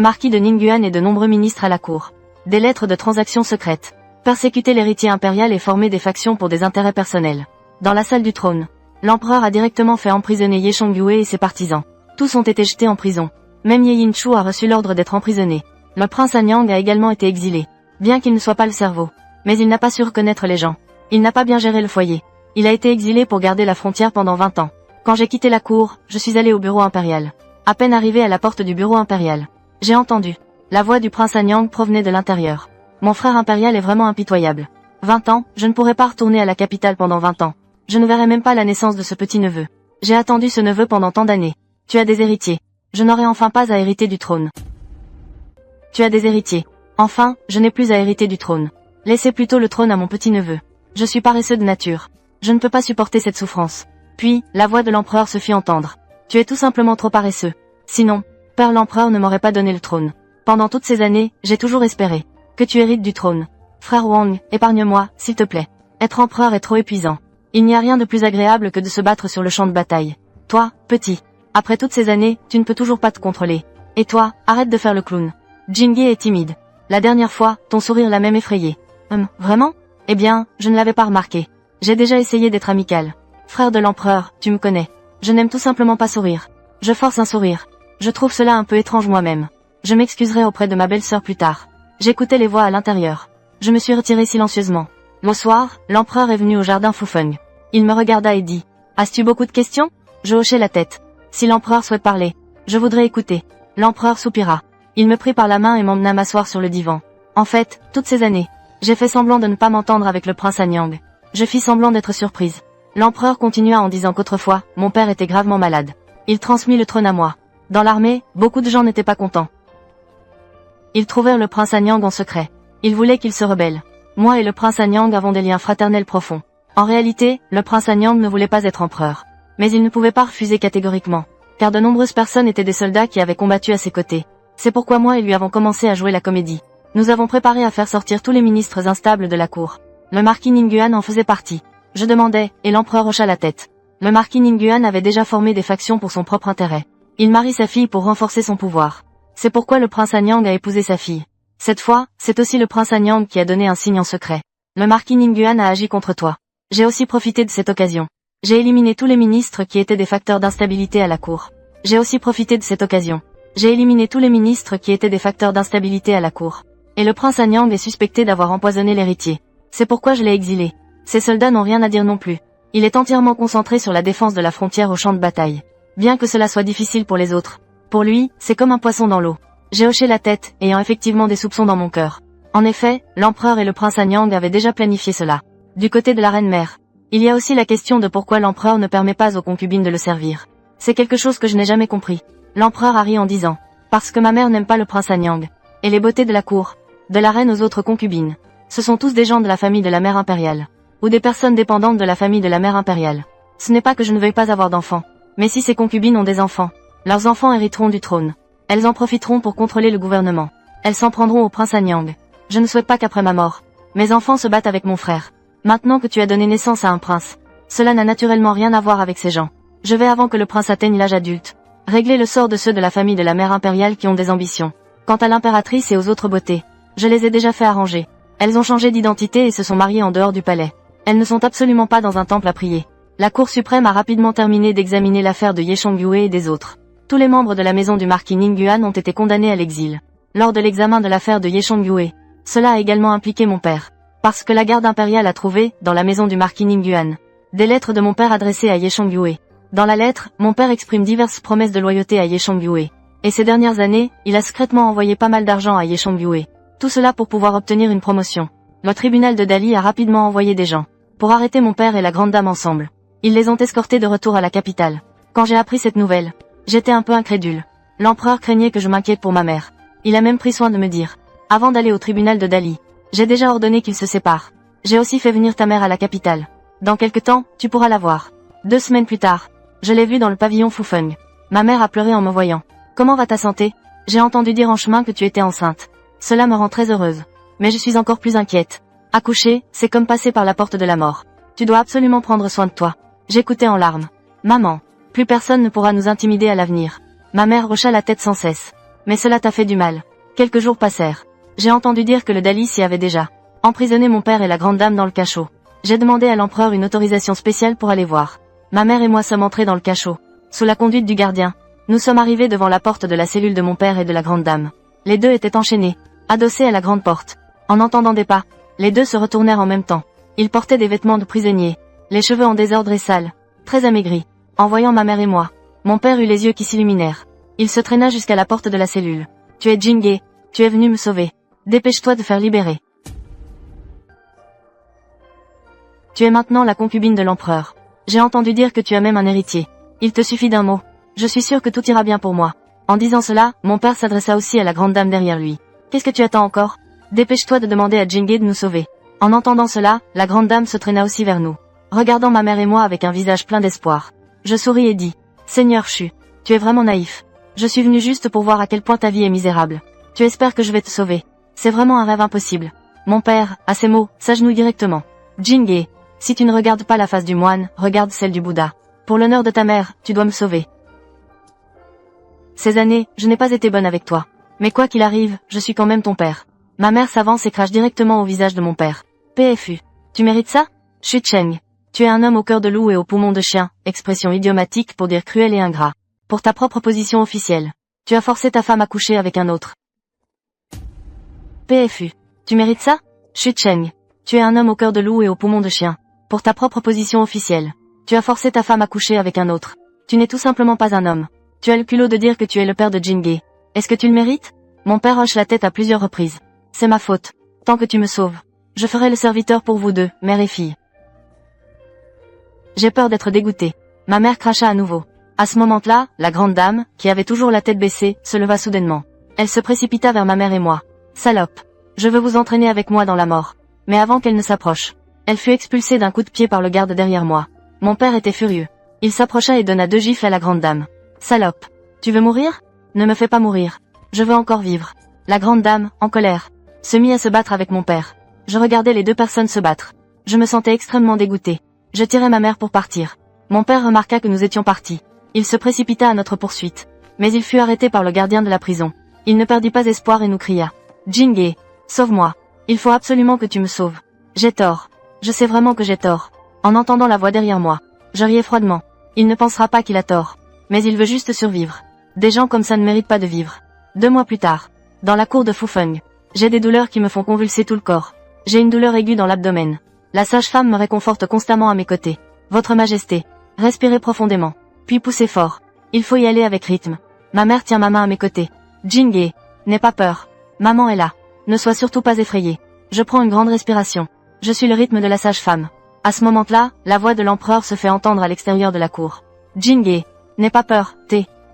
marquis de Ninguan et de nombreux ministres à la cour. Des lettres de transactions secrètes. Persécuter l'héritier impérial et former des factions pour des intérêts personnels. Dans la salle du trône, l'empereur a directement fait emprisonner Ye Chongyue et ses partisans. Tous ont été jetés en prison. Même Ye Yin-Chu a reçu l'ordre d'être emprisonné. Le prince Anyang a également été exilé. Bien qu'il ne soit pas le cerveau. Mais il n'a pas su reconnaître les gens. Il n'a pas bien géré le foyer. Il a été exilé pour garder la frontière pendant 20 ans. Quand j'ai quitté la cour, je suis allé au bureau impérial. À peine arrivé à la porte du bureau impérial, j'ai entendu. La voix du prince Anyang provenait de l'intérieur. Mon frère impérial est vraiment impitoyable. 20 ans, je ne pourrai pas retourner à la capitale pendant 20 ans. Je ne verrai même pas la naissance de ce petit neveu. J'ai attendu ce neveu pendant tant d'années. Tu as des héritiers. Je n'aurai enfin pas à hériter du trône. Tu as des héritiers. Enfin, je n'ai plus à hériter du trône. Laissez plutôt le trône à mon petit-neveu. Je suis paresseux de nature. Je ne peux pas supporter cette souffrance. Puis, la voix de l'empereur se fit entendre. Tu es tout simplement trop paresseux. Sinon, père l'empereur ne m'aurait pas donné le trône. Pendant toutes ces années, j'ai toujours espéré que tu hérites du trône. Frère Wang, épargne-moi, s'il te plaît. Être empereur est trop épuisant. Il n'y a rien de plus agréable que de se battre sur le champ de bataille. Toi, petit. Après toutes ces années, tu ne peux toujours pas te contrôler. Et toi, arrête de faire le clown. Jingye est timide. La dernière fois, ton sourire l'a même effrayé. Vraiment? Eh bien, je ne l'avais pas remarqué. J'ai déjà essayé d'être amical. Frère de l'empereur, tu me connais. Je n'aime tout simplement pas sourire. Je force un sourire. Je trouve cela un peu étrange moi-même. Je m'excuserai auprès de ma belle-sœur plus tard. J'écoutais les voix à l'intérieur. Je me suis retiré silencieusement. Le soir, l'empereur est venu au jardin Fufeng. Il me regarda et dit, « As-tu beaucoup de questions ?» Je hochai la tête. Si l'empereur souhaite parler, je voudrais écouter. L'empereur soupira. Il me prit par la main et m'emmena m'asseoir sur le divan. En fait, toutes ces années, j'ai fait semblant de ne pas m'entendre avec le prince Anyang. Je fis semblant d'être surprise. L'empereur continua en disant qu'autrefois, mon père était gravement malade. Il transmit le trône à moi. Dans l'armée, beaucoup de gens n'étaient pas contents. Ils trouvèrent le prince Anyang en secret. Ils voulaient qu'il se rebelle. Moi et le prince Anyang avons des liens fraternels profonds. En réalité, le prince Anyang ne voulait pas être empereur. Mais il ne pouvait pas refuser catégoriquement. Car de nombreuses personnes étaient des soldats qui avaient combattu à ses côtés. C'est pourquoi moi et lui avons commencé à jouer la comédie. Nous avons préparé à faire sortir tous les ministres instables de la cour. Le marquis Ninguan en faisait partie. Je demandais, et l'empereur hocha la tête. Le marquis Ninguan avait déjà formé des factions pour son propre intérêt. Il marie sa fille pour renforcer son pouvoir. C'est pourquoi le prince Anyang a épousé sa fille. Cette fois, c'est aussi le prince Anyang qui a donné un signe en secret. Le marquis Ninguan a agi contre toi. J'ai aussi profité de cette occasion. J'ai éliminé tous les ministres qui étaient des facteurs d'instabilité à la cour. J'ai aussi profité de cette occasion. J'ai éliminé tous les ministres qui étaient des facteurs d'instabilité à la cour. Et le prince Anyang est suspecté d'avoir empoisonné l'héritier. C'est pourquoi je l'ai exilé. Ces soldats n'ont rien à dire non plus. Il est entièrement concentré sur la défense de la frontière au champ de bataille. Bien que cela soit difficile pour les autres. Pour lui, c'est comme un poisson dans l'eau. J'ai hoché la tête, ayant effectivement des soupçons dans mon cœur. En effet, l'empereur et le prince Anyang avaient déjà planifié cela. Du côté de la reine-mère, il y a aussi la question de pourquoi l'empereur ne permet pas aux concubines de le servir. C'est quelque chose que je n'ai jamais compris. L'empereur a ri en disant, parce que ma mère n'aime pas le prince Anyang. Et les beautés de la cour, de la reine aux autres concubines. Ce sont tous des gens de la famille de la mère impériale. Ou des personnes dépendantes de la famille de la mère impériale. Ce n'est pas que je ne veuille pas avoir d'enfants. Mais si ces concubines ont des enfants, leurs enfants hériteront du trône. Elles en profiteront pour contrôler le gouvernement. Elles s'en prendront au prince Anyang. Je ne souhaite pas qu'après ma mort, mes enfants se battent avec mon frère. Maintenant que tu as donné naissance à un prince, cela n'a naturellement rien à voir avec ces gens. Je vais, avant que le prince atteigne l'âge adulte, régler le sort de ceux de la famille de la mère impériale qui ont des ambitions. Quant à l'impératrice et aux autres beautés, je les ai déjà fait arranger. Elles ont changé d'identité et se sont mariées en dehors du palais. Elles ne sont absolument pas dans un temple à prier. La Cour suprême a rapidement terminé d'examiner l'affaire de Ye Chongyue et des autres. Tous les membres de la maison du marquis Ningguan ont été condamnés à l'exil. Lors de l'examen de l'affaire de Ye Chongyue, cela a également impliqué mon père. Parce que la garde impériale a trouvé, dans la maison du marquis Ningguan, des lettres de mon père adressées à Ye Chongyue. Dans la lettre, mon père exprime diverses promesses de loyauté à Ye Chongyue. Et ces dernières années, il a secrètement envoyé pas mal d'argent à Ye Chongyue. Tout cela pour pouvoir obtenir une promotion. Le tribunal de Dali a rapidement envoyé des gens pour arrêter mon père et la grande dame ensemble. Ils les ont escortés de retour à la capitale. Quand j'ai appris cette nouvelle, j'étais un peu incrédule. L'empereur craignait que je m'inquiète pour ma mère. Il a même pris soin de me dire, avant d'aller au tribunal de Dali, j'ai déjà ordonné qu'ils se séparent. J'ai aussi fait venir ta mère à la capitale. Dans quelque temps, tu pourras la voir. 2 semaines plus tard, je l'ai vue dans le pavillon Fufeng. Ma mère a pleuré en me voyant. Comment va ta santé? J'ai entendu dire en chemin que tu étais enceinte. Cela me rend très heureuse. Mais je suis encore plus inquiète. Accoucher, c'est comme passer par la porte de la mort. Tu dois absolument prendre soin de toi. J'écoutais en larmes. Maman, plus personne ne pourra nous intimider à l'avenir. Ma mère hocha la tête sans cesse. Mais cela t'a fait du mal. Quelques jours passèrent. J'ai entendu dire que le Dali s'y avait déjà emprisonné mon père et la grande dame dans le cachot. J'ai demandé à l'empereur une autorisation spéciale pour aller voir. Ma mère et moi sommes entrés dans le cachot. Sous la conduite du gardien, nous sommes arrivés devant la porte de la cellule de mon père et de la grande dame. Les deux étaient enchaînés, adossés à la grande porte. En entendant des pas, les deux se retournèrent en même temps. Ils portaient des vêtements de prisonniers, les cheveux en désordre et sales, très amaigris. En voyant ma mère et moi, mon père eut les yeux qui s'illuminèrent. Il se traîna jusqu'à la porte de la cellule. Tu es Jinghe, tu es venu me sauver. Dépêche-toi de faire libérer. Tu es maintenant la concubine de l'empereur. J'ai entendu dire que tu as même un héritier. Il te suffit d'un mot. Je suis sûr que tout ira bien pour moi. En disant cela, mon père s'adressa aussi à la grande dame derrière lui. Qu'est-ce que tu attends encore? Dépêche-toi de demander à Jinghe de nous sauver. En entendant cela, la grande dame se traîna aussi vers nous, regardant ma mère et moi avec un visage plein d'espoir. Je souris et dis, Seigneur Shu, tu es vraiment naïf. Je suis venu juste pour voir à quel point ta vie est misérable. Tu espères que je vais te sauver. C'est vraiment un rêve impossible. Mon père, à ces mots, s'agenouille directement. Jinghe, si tu ne regardes pas la face du moine, regarde celle du Bouddha. Pour l'honneur de ta mère, tu dois me sauver. Ces années, je n'ai pas été bonne avec toi. Mais quoi qu'il arrive, je suis quand même ton père. Ma mère s'avance et crache directement au visage de mon père. PFU. Tu mérites ça? Shu Cheng. Tu es un homme au cœur de loup et au poumon de chien, expression idiomatique pour dire cruel et ingrat. Pour ta propre position officielle. Tu as forcé ta femme à coucher avec un autre. PFU. Tu mérites ça? Shu Cheng. Tu es un homme au cœur de loup et au poumon de chien. Pour ta propre position officielle. Tu as forcé ta femme à coucher avec un autre. Tu n'es tout simplement pas un homme. Tu as le culot de dire que tu es le père de Jinghe. Est-ce que tu le mérites? Mon père hoche la tête à plusieurs reprises. C'est ma faute. Tant que tu me sauves. Je ferai le serviteur pour vous deux, mère et fille. J'ai peur d'être dégoûtée. Ma mère cracha à nouveau. À ce moment-là, la grande dame, qui avait toujours la tête baissée, se leva soudainement. Elle se précipita vers ma mère et moi. Salope. Je veux vous entraîner avec moi dans la mort. Mais avant qu'elle ne s'approche, elle fut expulsée d'un coup de pied par le garde derrière moi. Mon père était furieux. Il s'approcha et donna 2 gifles à la grande dame. Salope. Tu veux mourir? Ne me fais pas mourir. Je veux encore vivre. La grande dame, en colère, se mit à se battre avec mon père. Je regardais les 2 personnes se battre. Je me sentais extrêmement dégoûtée. Je tirai ma mère pour partir. Mon père remarqua que nous étions partis. Il se précipita à notre poursuite. Mais il fut arrêté par le gardien de la prison. Il ne perdit pas espoir et nous cria. Jinghe, sauve-moi. Il faut absolument que tu me sauves. J'ai tort. Je sais vraiment que j'ai tort. En entendant la voix derrière moi, je riais froidement. Il ne pensera pas qu'il a tort. Mais il veut juste survivre. Des gens comme ça ne méritent pas de vivre. 2 mois plus tard, dans la cour de Fufeng, j'ai des douleurs qui me font convulser tout le corps. J'ai une douleur aiguë dans l'abdomen. La sage-femme me réconforte constamment à mes côtés. Votre Majesté, respirez profondément, puis poussez fort. Il faut y aller avec rythme. Ma mère tient ma main à mes côtés. Jinghe, n'aie pas peur. Maman est là. Ne sois surtout pas effrayée. Je prends une grande respiration. Je suis le rythme de la sage-femme. À ce moment-là, la voix de l'empereur se fait entendre à l'extérieur de la cour. Jinghe, n'aie pas peur,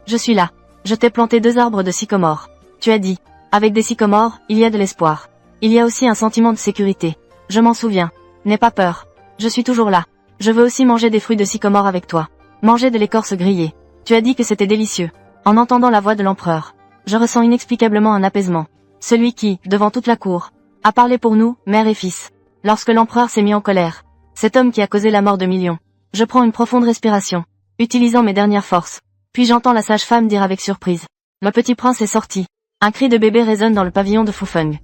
je suis là. Je t'ai planté 2 arbres de sycomore. Tu as dit, avec des sycomores, il y a de l'espoir. Il y a aussi un sentiment de sécurité. Je m'en souviens. N'aie pas peur. Je suis toujours là. Je veux aussi manger des fruits de sycomore avec toi. Manger de l'écorce grillée. Tu as dit que c'était délicieux. En entendant la voix de l'empereur, je ressens inexplicablement un apaisement. Celui qui, devant toute la cour, a parlé pour nous, mère et fils. Lorsque l'empereur s'est mis en colère, cet homme qui a causé la mort de millions. Je prends une profonde respiration, utilisant mes dernières forces. Puis j'entends la sage-femme dire avec surprise. Le petit prince est sorti. Un cri de bébé résonne dans le pavillon de Fufeng.